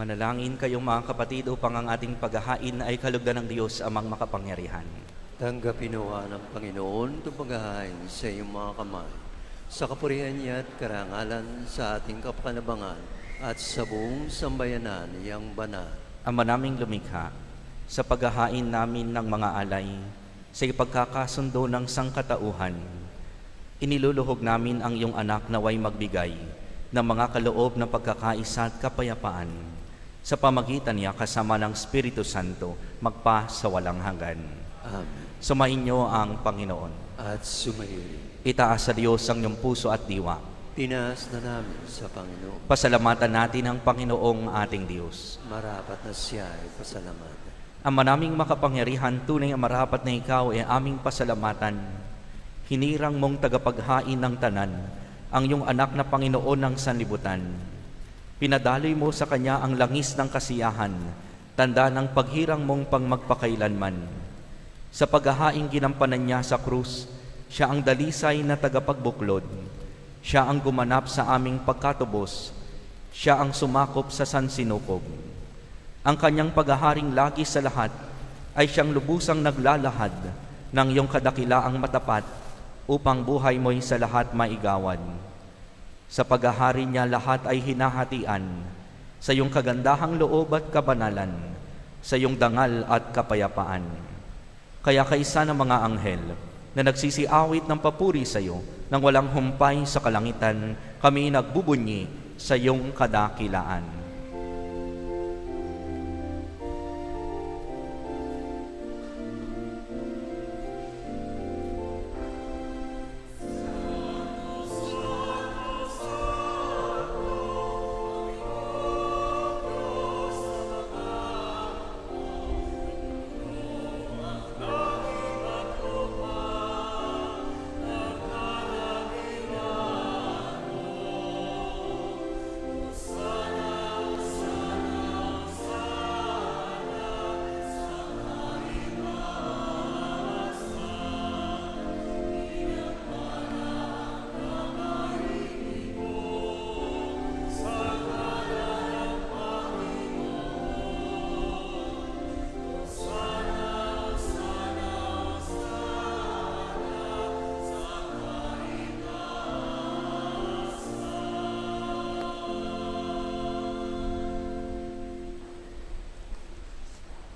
Manalangin kayong mga kapatid upang ang ating paghahain ay kalugdan ng Diyos amang makapangyarihan. Tanggapin nawa ng Panginoon itong paghahain sa iyong mga kamay, sa kapurihan niya at karangalan sa ating kapakanabangan at sa buong sambayanan niyang banal. Ama naming lumikha, sa paghahain namin ng mga alay, sa ipagkakasundo ng sangkatauhan, iniluluhog namin ang iyong anak na way magbigay ng mga kaloob na pagkakaisa at kapayapaan, sa pamagitan niya kasama ng Espiritu Santo, magpa sa walang hanggan. Amen. Sumainyo ang Panginoon. At sumayin. Itaas sa Diyos ang iyong puso at diwa. Tinaas na namin sa Panginoon. Pasalamatan natin ang Panginoong ating Diyos. Marapat na siya ay pasalamatan. Ama naming makapangyarihan, tunay ang marapat na ikaw ay aming pasalamatan. Hinirang mong tagapaghain ng tanan, ang iyong anak na Panginoon ng sanlibutan. Pinadaloy mo sa kanya ang langis ng kasiyahan, tanda ng paghirang mong pangmagpakailanman. Sa paghahaing ginampanan niya sa krus, siya ang dalisay na tagapagbuklod. Siya ang gumanap sa aming pagkatubos. Siya ang sumakop sa sansinukob. Ang kanyang paghaharing lagi sa lahat ay siyang lubusang naglalahad ng iyong kadakilaang matapat upang buhay mo'y sa lahat maigawan. Sa paghahari niya lahat ay hinahatian sa iyong kagandahang loob at kabanalan, sa iyong dangal at kapayapaan. Kaya kaisa ng mga anghel na nagsisiawit ng papuri sa iyo nang walang humpay sa kalangitan, kami nagbubunyi sa iyong kadakilaan.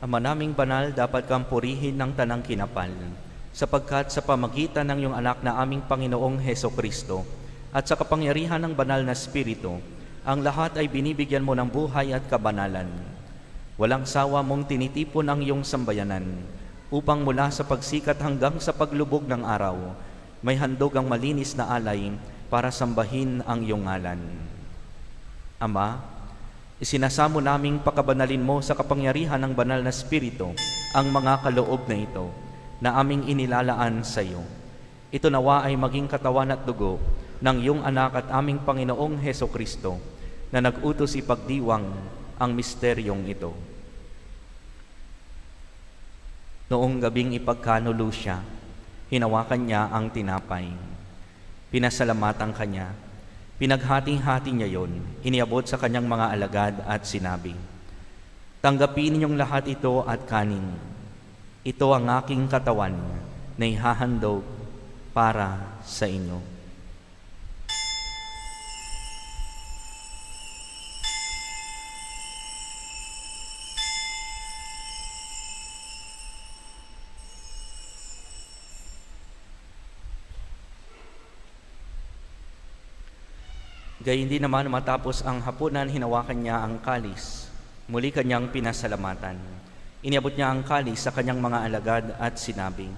Ama naming banal, dapat kang purihin ng tanang kinapal, sapagkat sa pamagitan ng iyong anak na aming Panginoong Heso Kristo at sa kapangyarihan ng banal na Espiritu, ang lahat ay binibigyan mo ng buhay at kabanalan. Walang sawa mong tinitipon ang iyong sambayanan, upang mula sa pagsikat hanggang sa paglubog ng araw, may handog ang malinis na alay para sambahin ang iyong ngalan. Ama, isinasamo naming pakabanalin mo sa kapangyarihan ng banal na Espiritu ang mga kaloob na ito na aming inilalaan sa iyo. Ito nawa ay maging katawan at dugo ng iyong anak at aming Panginoong Heso Kristo na nag-utos ipagdiwang ang misteryong ito. Noong gabing ipagkanulo siya, hinawakan niya ang tinapay. Pinasalamatan kanya. Pinaghati-hati niya yon, iniabot sa kanyang mga alagad at sinabi, "Tanggapin ninyong lahat ito at kanin. Ito ang aking katawan na ihahandog para sa inyo." Gayun din naman matapos ang hapunan, hinawakan niya ang kalis. Muli kanyang pinasalamatan. Iniabot niya ang kalis sa kanyang mga alagad at sinabi,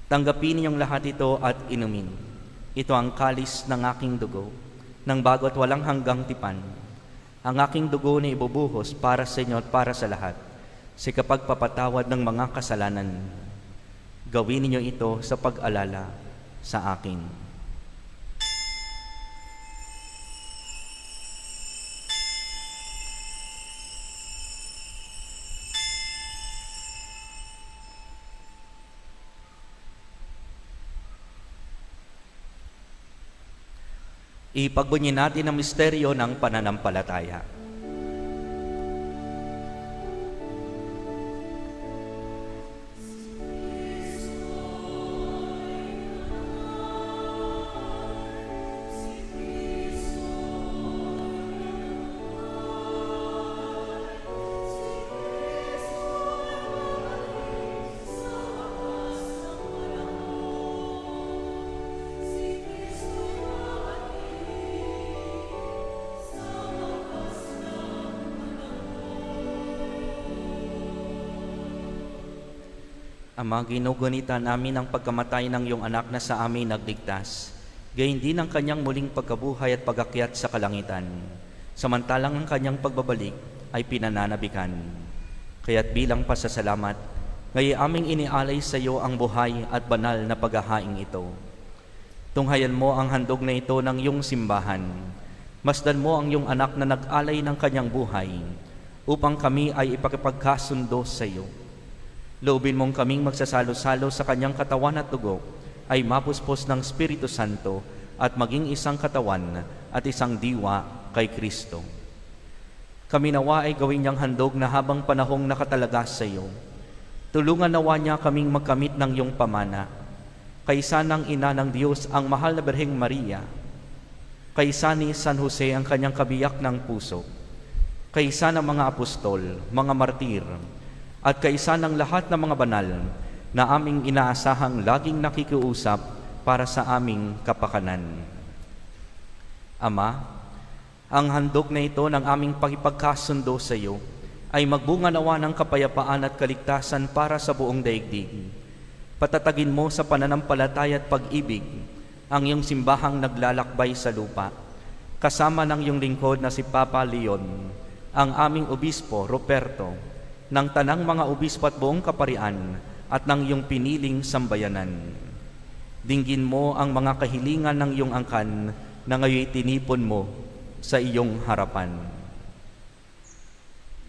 "Tanggapin ninyong lahat ito at inumin. Ito ang kalis ng aking dugo, ng bago at walang hanggang tipan. Ang aking dugo na ibubuhos para sa inyo at para sa lahat, sa kapagpapatawad ng mga kasalanan. Gawin ninyo ito sa pag-alala sa akin." Ipagbunyi natin ang misteryo ng pananampalataya. Ama, ginugunita namin ang pagkamatay ng iyong anak na sa amin nagligtas, gayon din ang kanyang muling pagkabuhay at pagakyat sa kalangitan, samantalang ang kanyang pagbabalik ay pinananabikan. Kaya't bilang pasasalamat, ngayon aming inialay sa iyo ang buhay at banal na paghahaing ito. Tunghayan mo ang handog na ito ng iyong simbahan. Masdan mo ang iyong anak na nag-alay ng kanyang buhay upang kami ay ipakipagkasundo sa iyo. Loobin mong kaming magsasalo-salo sa kanyang katawan at dugo ay mapuspos ng Espiritu Santo at maging isang katawan at isang diwa kay Kristo. Kami nawa ay gawin niyang handog na habang panahong nakatalaga sa iyo. Tulungan nawa niya kaming magkamit ng iyong pamana. Kaysa ng ina ng Diyos ang mahal na Birheng Maria, kaysa ni San Jose ang kanyang kabiyak ng puso, kaysa ng mga apostol, mga martir, at kaysa ng lahat ng mga banal na aming inaasahang laging nakikiusap para sa aming kapakanan. Ama, ang handog na ito ng aming pagkipagkasundo sa iyo ay magbunga nawa ng kapayapaan at kaligtasan para sa buong daigdig. Patatagin mo sa pananampalataya at pag-ibig ang iyong simbahang naglalakbay sa lupa, kasama ng iyong lingkod na si Papa Leon, ang aming obispo Roberto, ng tanang mga obispo at buong kaparian at ng iyong piniling sambayanan. Dinggin mo ang mga kahilingan ng iyong angkan na ngayon tinipon mo sa iyong harapan.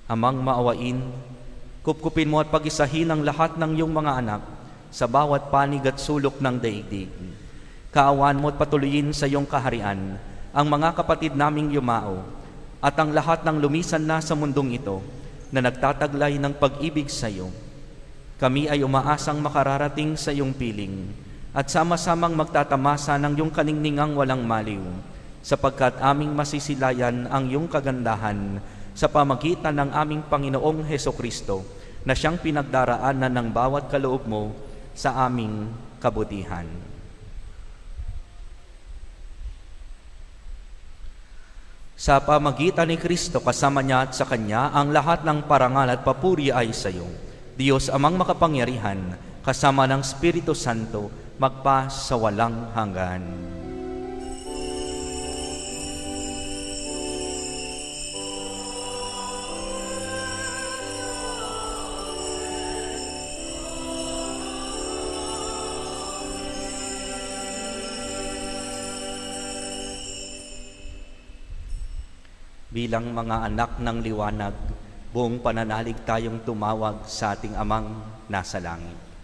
Amang maawain, kupkupin mo at pag-isahin ang lahat ng iyong mga anak sa bawat panig at sulok ng daigdig. Kaawaan mo at patuloyin sa iyong kaharian ang mga kapatid naming yumao at ang lahat ng lumisan na sa mundong ito na nagtataglay ng pag-ibig sa iyo. Kami ay umaasang makararating sa iyong piling at sama-samang magtatamasa ng iyong kaningningang walang maliw, sapagkat aming masisilayan ang iyong kagandahan sa pamagitan ng aming Panginoong Hesukristo na siyang pinagdaraanan ng bawat kaloob mo sa aming kabutihan. Sa pamagitan ni Kristo, kasama niya at sa Kanya, ang lahat ng parangal at papuri ay sa iyo, Diyos amang makapangyarihan, kasama ng Espiritu Santo, magpa sa walang hanggan. Bilang mga anak ng liwanag, buong pananalig tayong tumawag sa ating Amang nasa langit.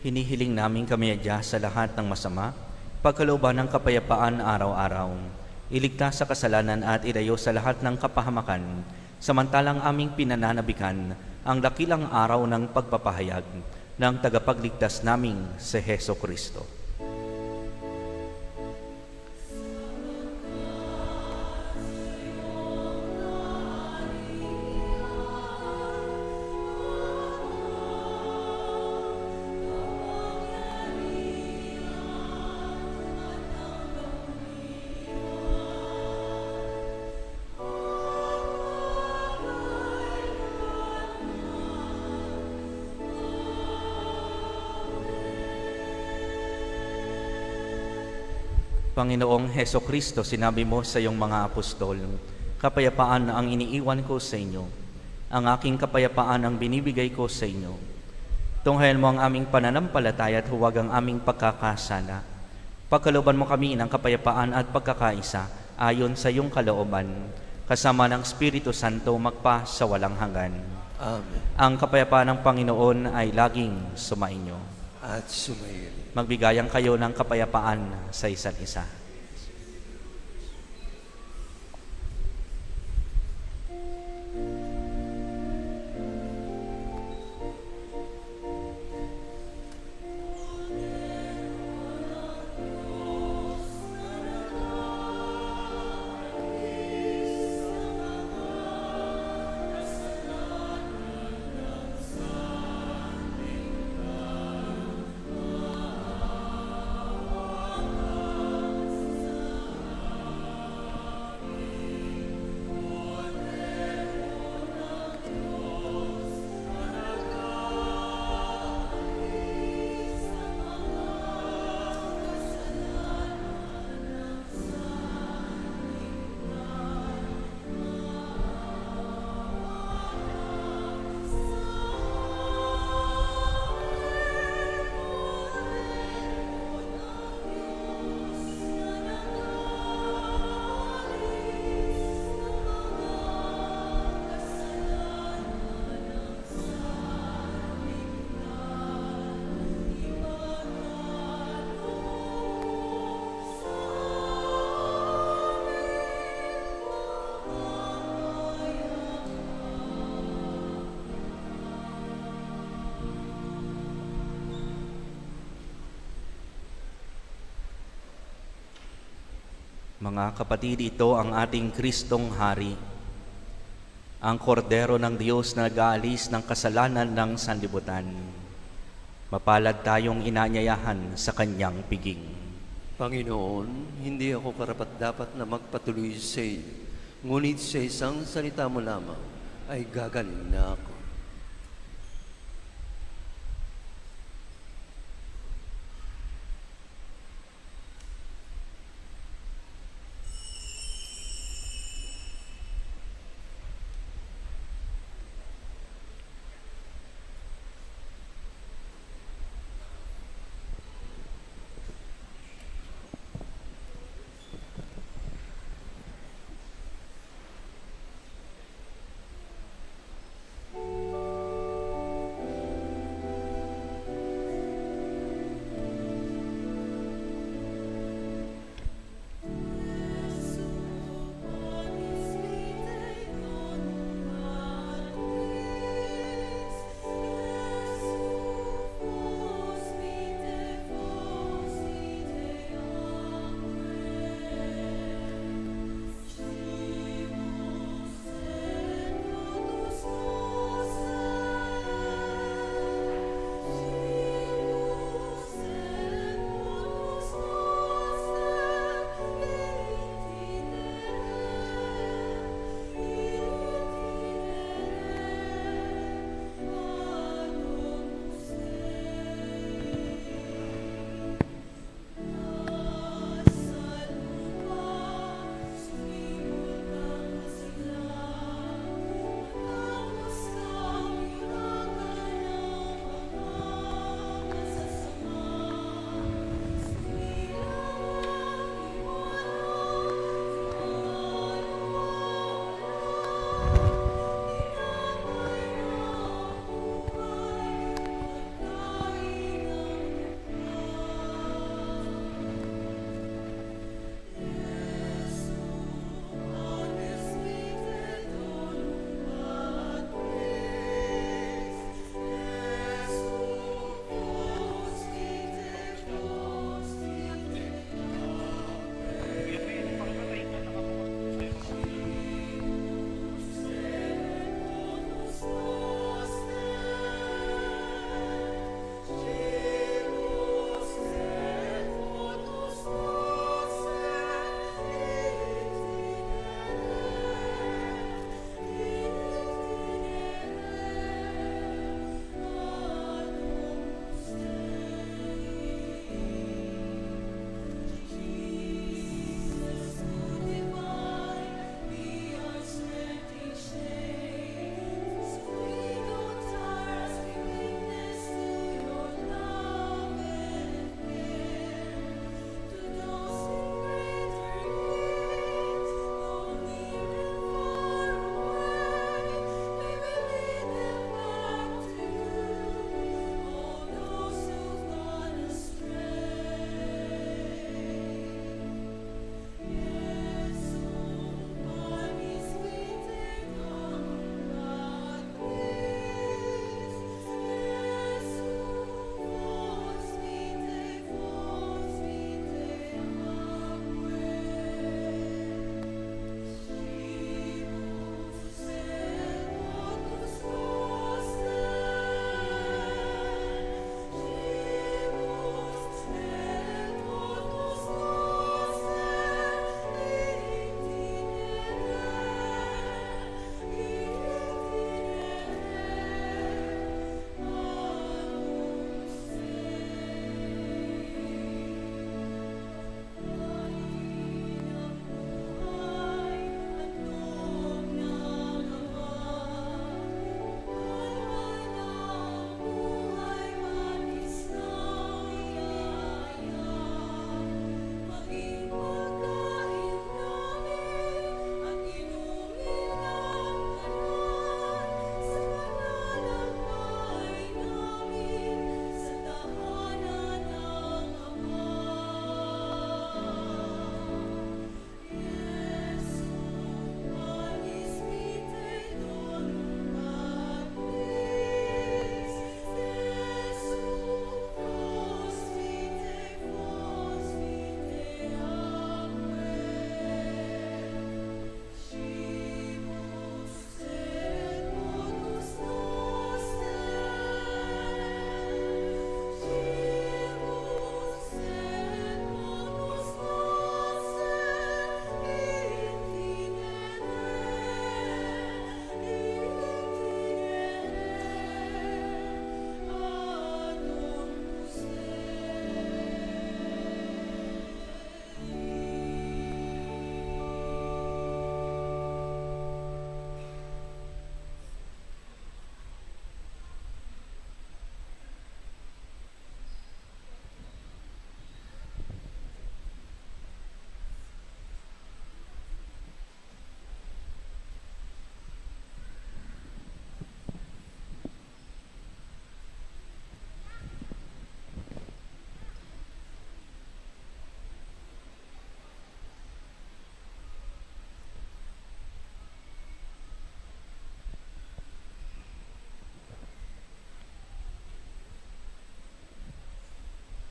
Hinihiling namin kami adya sa lahat ng masama, pagkalooban ng kapayapaan araw-araw. iligtas sa kasalanan at idayo sa lahat ng kapahamakan, samantalang aming pinananabikan ang dakilang araw ng pagpapahayag ng tagapagligtas naming si Heso Kristo. Panginoong Heso Kristo, sinabi mo sa iyong mga apostol, kapayapaan ang iniiwan ko sa inyo. Ang aking kapayapaan ang binibigay ko sa inyo. Tunghayan mo ang aming pananampalataya at huwag ang aming pagkakasala. Pagkalooban mo kami ng kapayapaan at pagkakaisa ayon sa iyong kalooban, kasama ng Espiritu Santo magpa sa walang hanggan. Amen. Ang kapayapaan ng Panginoon ay laging sumainyo. At sumayin. Magbigayan kayo ng kapayapaan sa isa't isa. Mga kapatid, ito ang ating Kristong Hari, ang kordero ng Diyos na nag-aalis ng kasalanan ng sanlibutan. Mapalad tayong inanyayahan sa kanyang piging. Panginoon, hindi ako karapat-dapat na magpatuloy sa iyo, ngunit sa isang salita mo lamang ay gagaling na ako.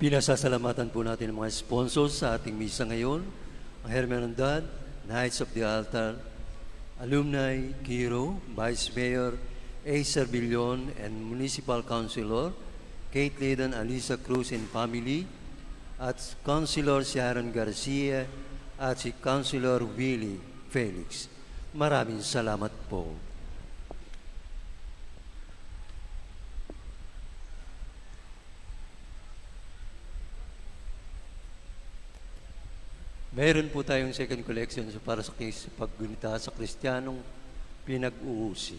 Pinasasalamatan po natin ang mga sponsors sa ating misa ngayon, ang Hermandad, Knights of the Altar, Alumni, Kiro, Vice Mayor A. Servillion, and Municipal Councilor Kate Leyden, Alisa Cruz and family, at Councilor Sharon Garcia at si Councilor Willie Felix. Maraming salamat po. Meron po tayong second collection para sa paggunita sa Kristiyanong pinag-uusi.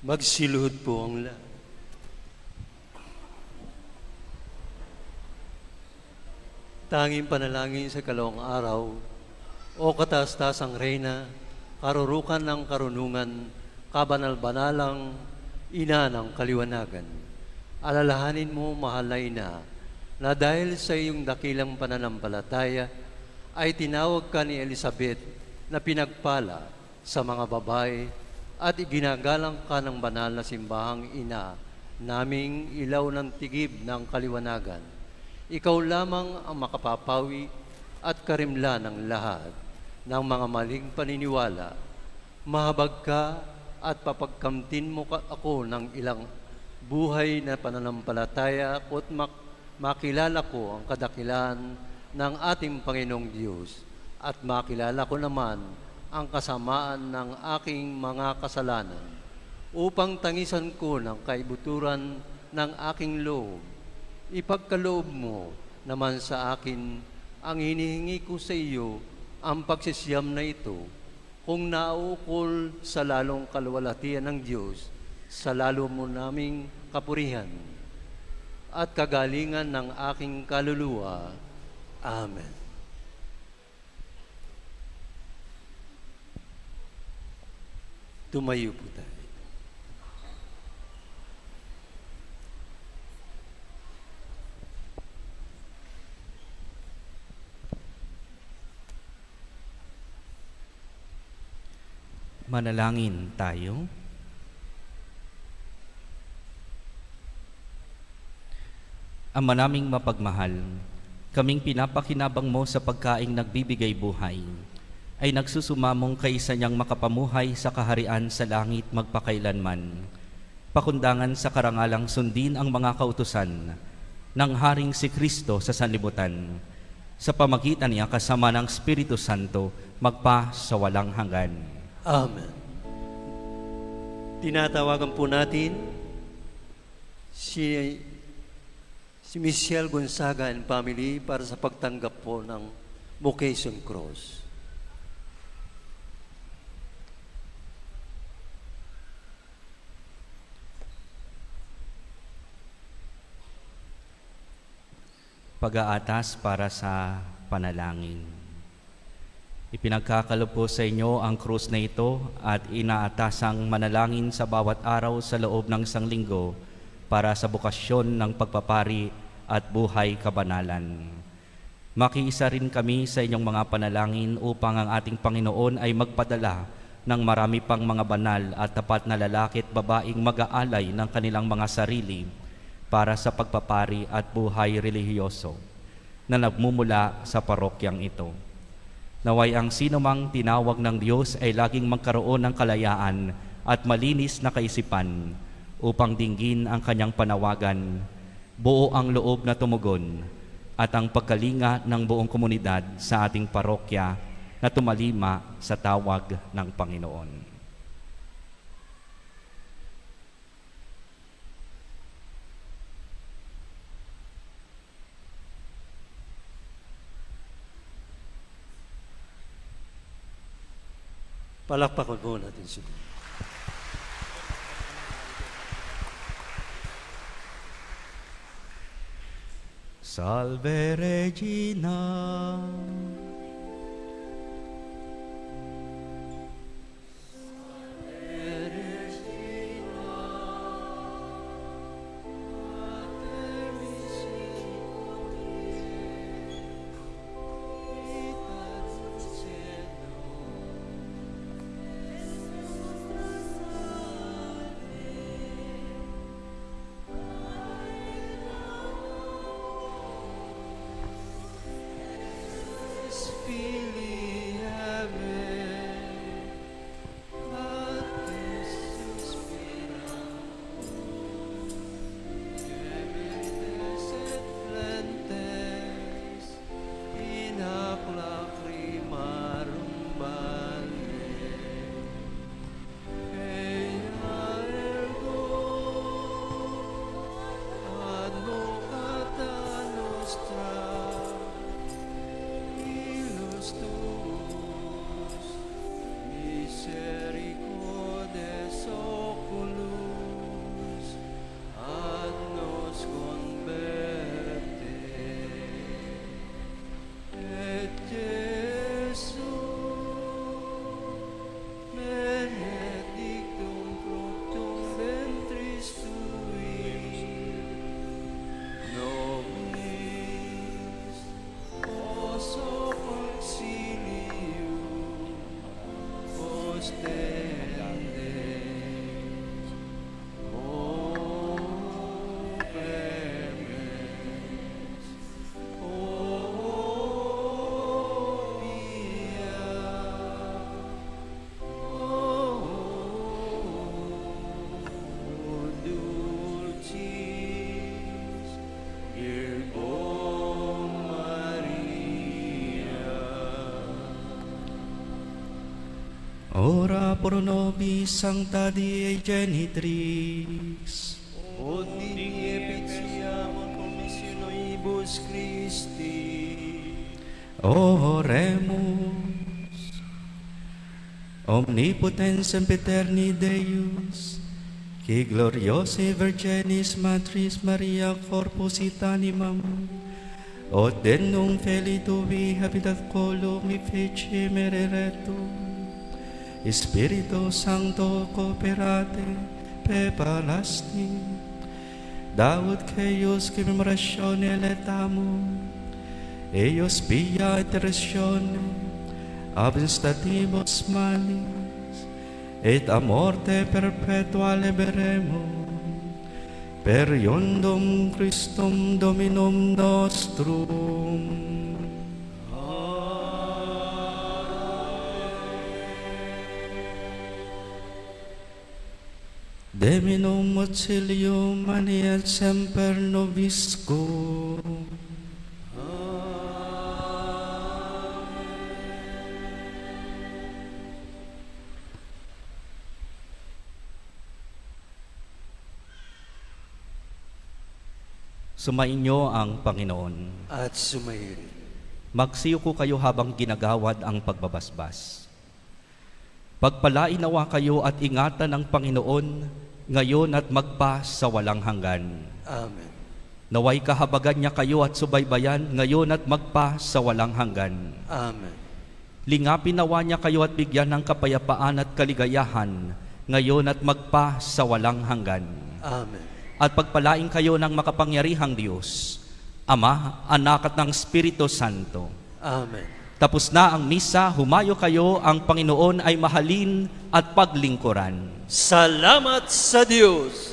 Magsiluhod po ang lahat. Tanging panalangin sa kalawang araw, o kataas-tasang Reyna, karurukan ng karunungan, kabanal-banalang ina ng kaliwanagan. Alalahanin mo, mahal na ina, na dahil sa iyong dakilang pananampalataya, ay tinawag ka ni Elizabeth na pinagpala sa mga babae at iginagalang ka ng banal na simbahang ina, naming ilaw ng tigib ng kaliwanagan. Ikaw lamang ang makapapawi at karimlan ng lahat ng mga maling paniniwala. Mahabag ka at papagkamtin mo ako ng ilang buhay na pananampalataya at makilala ko ang kadakilan ng ating Panginoong Diyos at makilala ko naman ang kasamaan ng aking mga kasalanan upang tangisan ko ng kaibuturan ng aking loob. Ipagkaloob mo naman sa akin ang hinihingi ko sa iyo, ang pagsisiyam na ito, kung naukol sa lalong kaluwalhatian ng Diyos, sa lalo mo naming kapurihan at kagalingan ng aking kaluluwa. Amen. Tumayo po tayo. Manalangin tayo. Ama naming mapagmahal, kaming pinapakinabang mo sa pagkaing nagbibigay buhay, ay nagsusumamong kaisa niyang makapamuhay sa kaharian sa langit magpakailanman. Pakundangan sa karangalang sundin ang mga kautusan ng Haring si Kristo sa sanlibutan, sa pamagitan niya kasama ng Espiritu Santo, magpa sa walang hanggan. Amen. Tinatawagan po natin si Michelle Gonzaga and family para sa pagtanggap po ng Vocation Cross. Pag-aatas para sa panalangin. Ipinagkakalob po sa inyo ang krus na ito at inaatasang manalangin sa bawat araw sa loob ng isang linggo para sa bukasyon ng pagpapari at buhay kabanalan. Makiisa rin kami sa inyong mga panalangin upang ang ating Panginoon ay magpadala ng marami pang mga banal at tapat na lalaki at babaeng mag-aalay ng kanilang mga sarili para sa pagpapari at buhay relihiyoso na nagmumula sa parokyang ito. Naway ang sinumang tinawag ng Diyos ay laging magkaroon ng kalayaan at malinis na kaisipan upang dinggin ang kanyang panawagan, buo ang loob na tumugon at ang pagkalinga ng buong komunidad sa ating parokya na tumalima sa tawag ng Panginoon. Palakpakan po natin siya. Salve Regina. Filii heaven, at suspiramus, gementes et flentes, in hac lacrimarum vale. Ea ergo, advocata nostra, ilus tuus, misericordes oculus, ad nos converte. Et Jesum, benedictum fructum ventris tui, nobis osso auxilium ostendes. O clemens, o pia, o dulcis Virgo Maria. Ora pro nobis Sancta Dei Genitrix. Ut digni epitiamur commissionibus Christi. Oremus. Omnipotens sempiterni Deus, qui gloriosae Virginis Matris Maria corpus et animam, od denum feli tuvi habitat colum et fece mereretum, Spiritu Sancto cooperate pepalasti, Daud Caius commemoratione letamu, eius pia intercessione, ab instatimus malis, et a morte perpetua liberemum, per iundum Christum Dominum nostrum. Dominum auxilium maniat semper nobiscum. Sumainyo ang Panginoon. At sumayin. Magsiyuko kayo habang ginagawad ang pagbabasbas. Pagpalain nawa kayo at ingatan ng Panginoon ngayon at magpa sa walang hanggan. Amen. Naway kahabagan niya kayo at subaybayan ngayon at magpa sa walang hanggan. Amen. Lingapin nawa niya kayo at bigyan ng kapayapaan at kaligayahan ngayon at magpa sa walang hanggan. Amen. At pagpalain kayo ng makapangyarihang Diyos, Ama, Anak at ng Espiritu Santo. Amen. Tapos na ang misa, humayo kayo, ang Panginoon ay mahalin at paglingkuran. Salamat sa Diyos.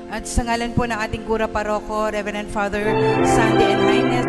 At sa ngalan po ng ating Kura Paroko, Reverend Father Sandy and Highness,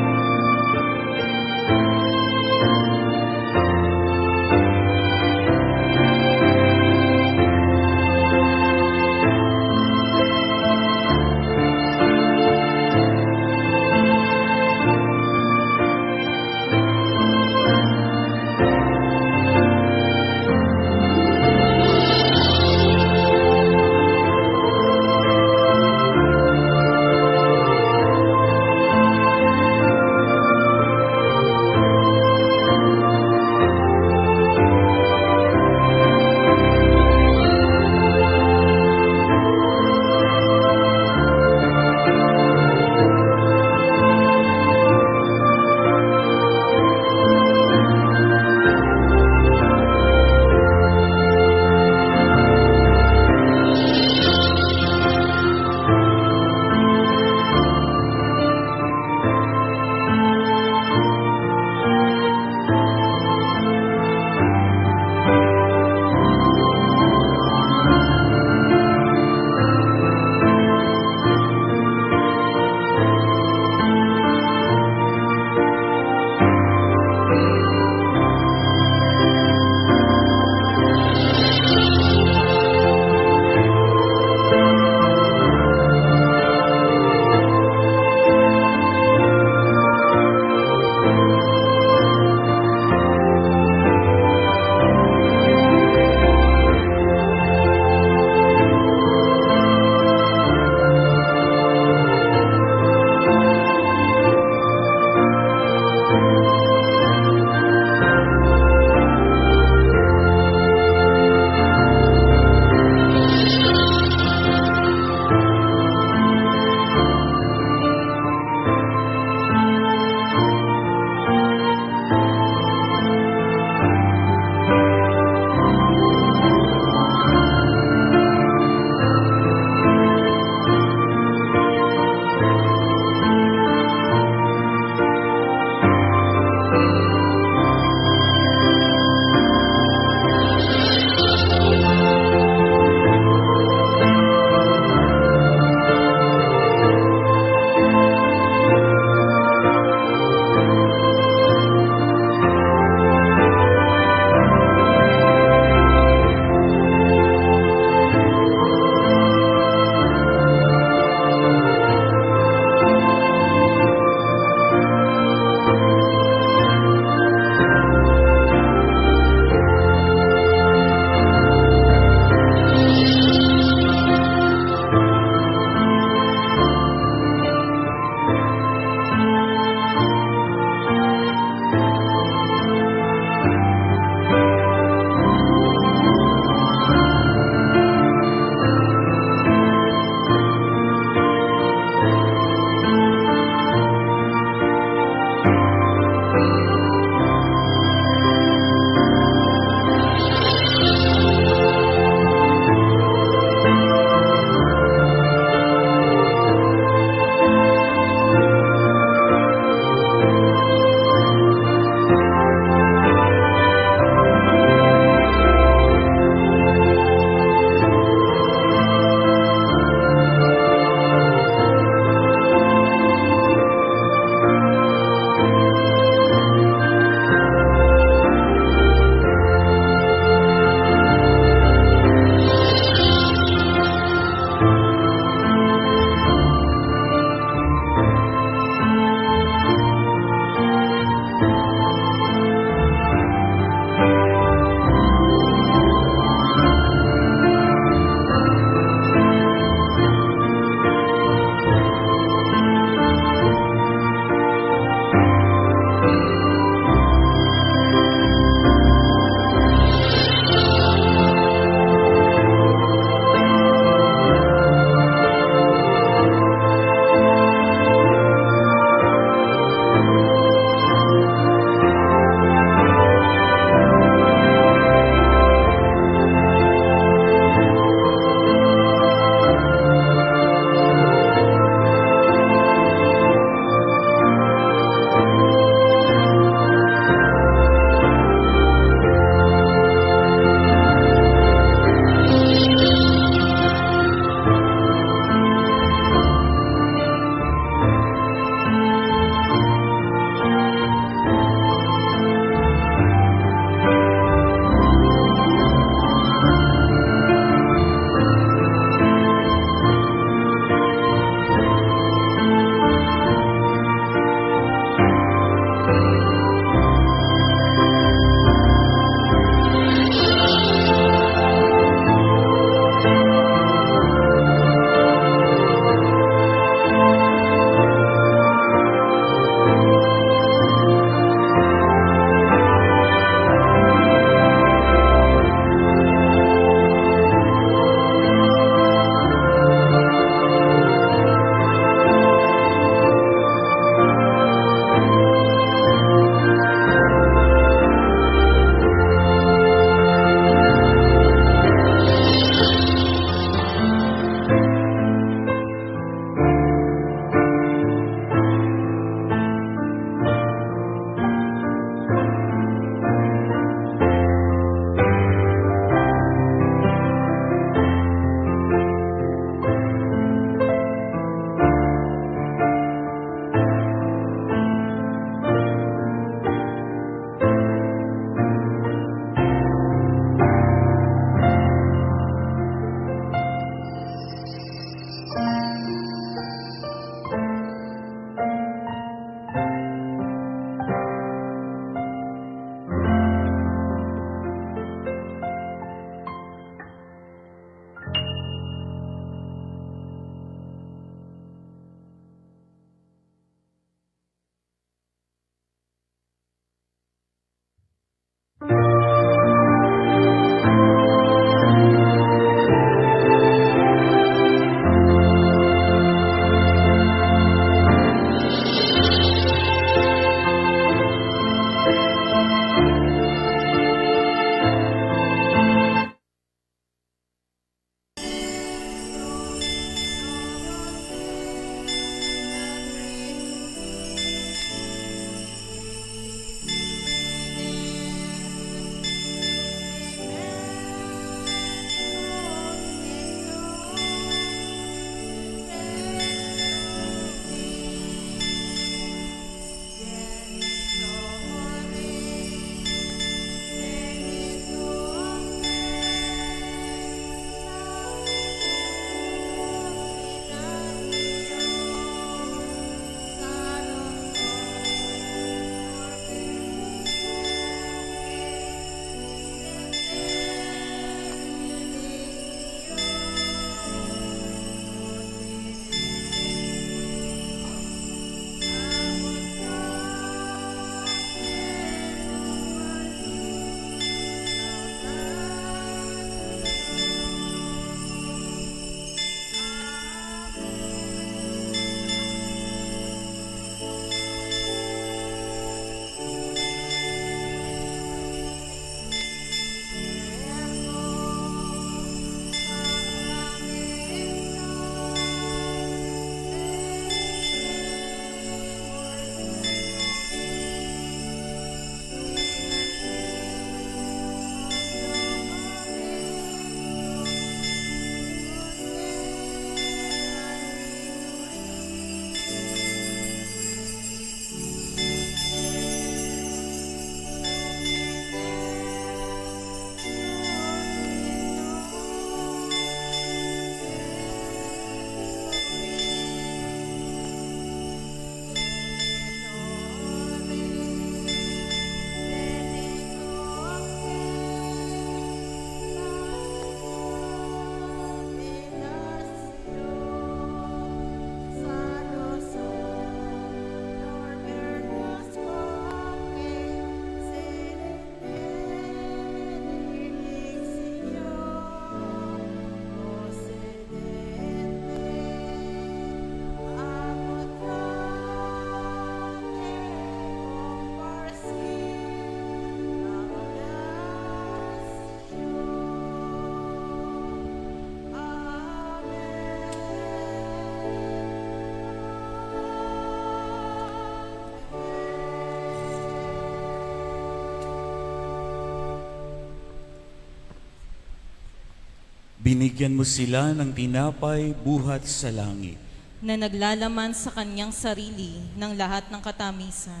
Binigyan mo sila ng tinapay buhat sa langit. na naglalaman sa kanyang sarili ng lahat ng katamisan.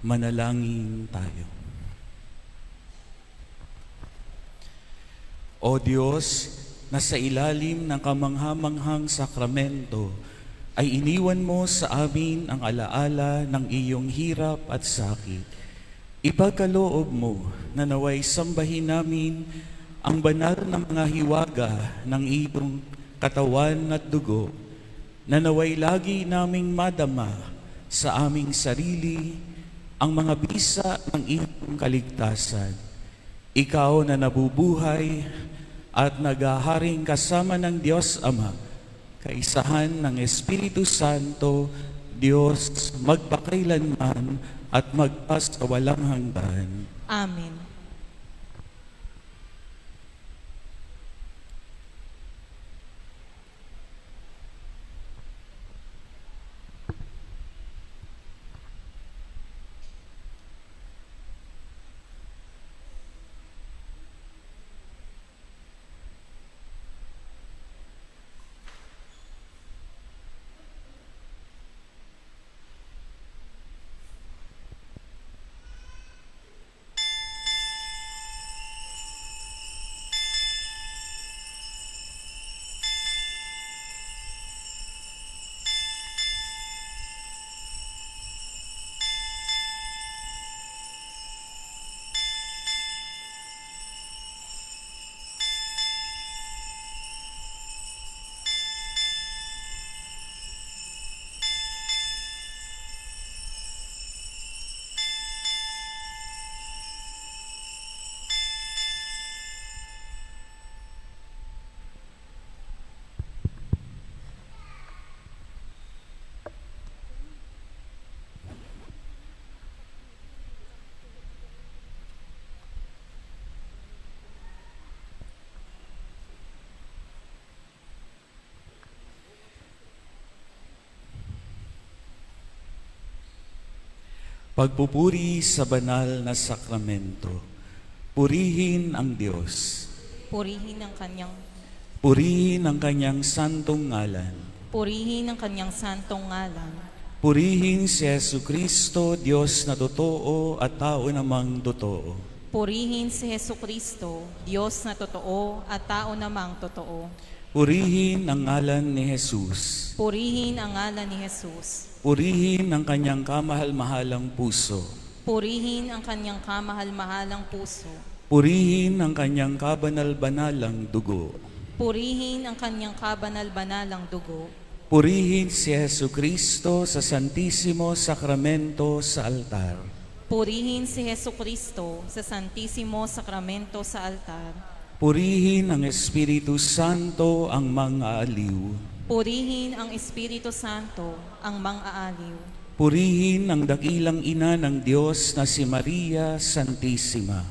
Manalangin tayo. O Diyos, na sa ilalim ng kamanghamanghang sakramento ay iniwan mo sa amin ang alaala ng iyong hirap at sakit. Ipagkaloob mo na naway sambahin namin ang banal na mga hiwaga ng iyong katawan at dugo, na naway lagi naming madama sa aming sarili ang mga bisa ng iyong kaligtasan. Ikaw na nabubuhay at naghaharing kasama ng Diyos Ama, kaisahan ng Espiritu Santo, Diyos magpakailanman at magpasawalang hanggan. Amen. Pagpupuri sa banal na sakramento. Purihin ang Diyos. Purihin ang kanyang Purihin ang kanyang santong ngalan. Purihin ang kanyang santong ngalan. Purihin si Jesucristo, Diyos na totoo at tao namang totoo. Purihin si Jesucristo, Diyos na totoo at tao namang totoo. Purihin ang ngalan ni Jesus. Purihin ang ngalan ni Jesus. Purihin ang kanyang kamahal-mahalang puso. Purihin ang kanyang kamahal-mahalang puso. Purihin ang kanyang kabanal-banalang dugo. Purihin ang kanyang kabanal-banalang dugo. Purihin si Jesucristo sa Santisimo Sakramento sa altar. Purihin si Jesucristo sa Santisimo Sakramento sa altar. Purihin ang Espiritu Santo ang mga aliw. Purihin ang Espiritu Santo ang mang-aaliw. Purihin ang dakilang ina ng Diyos na si Maria Santissima.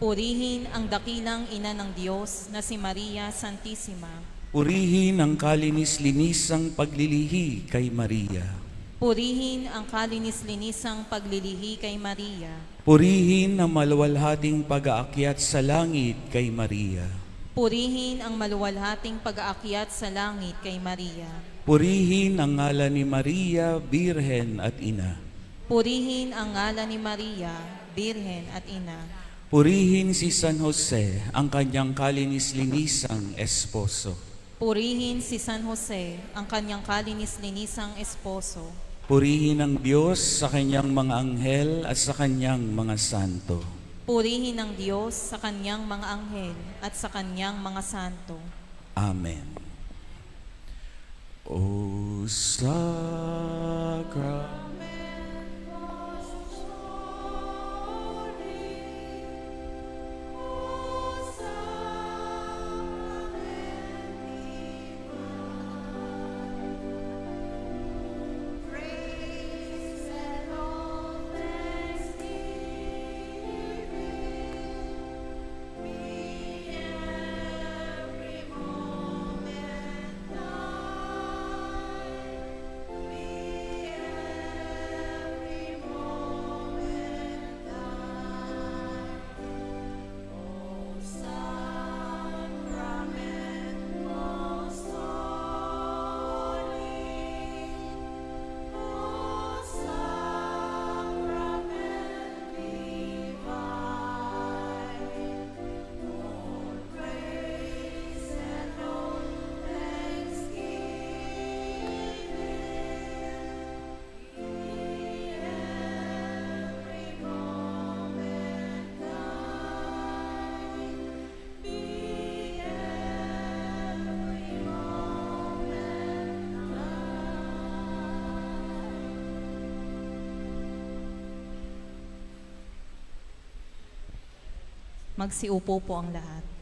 Purihin ang dakilang ina ng Diyos na si Maria Santissima. Purihin ang kalinis-linisang paglilihi kay Maria. Purihin ang kalinis-linisang paglilihi kay Maria. Purihin ang maluwalhating pag-aakyat sa langit kay Maria. Purihin ang maluwalhating pag-aakyat sa langit kay Maria. Purihin ang ngalan ni Maria, Birhen at Ina. Purihin ang ngalan ni Maria, Birhen at Ina. Purihin si San Jose, ang kanyang kalinis-linisang esposo. Purihin si San Jose, ang kanyang kalinis-linisang esposo. Purihin ang Diyos sa kanyang mga anghel at sa kanyang mga santo. Purihin ang Diyos sa kanyang mga anghel at sa kanyang mga santo. Amen. O Sacra Magsiupo po ang lahat.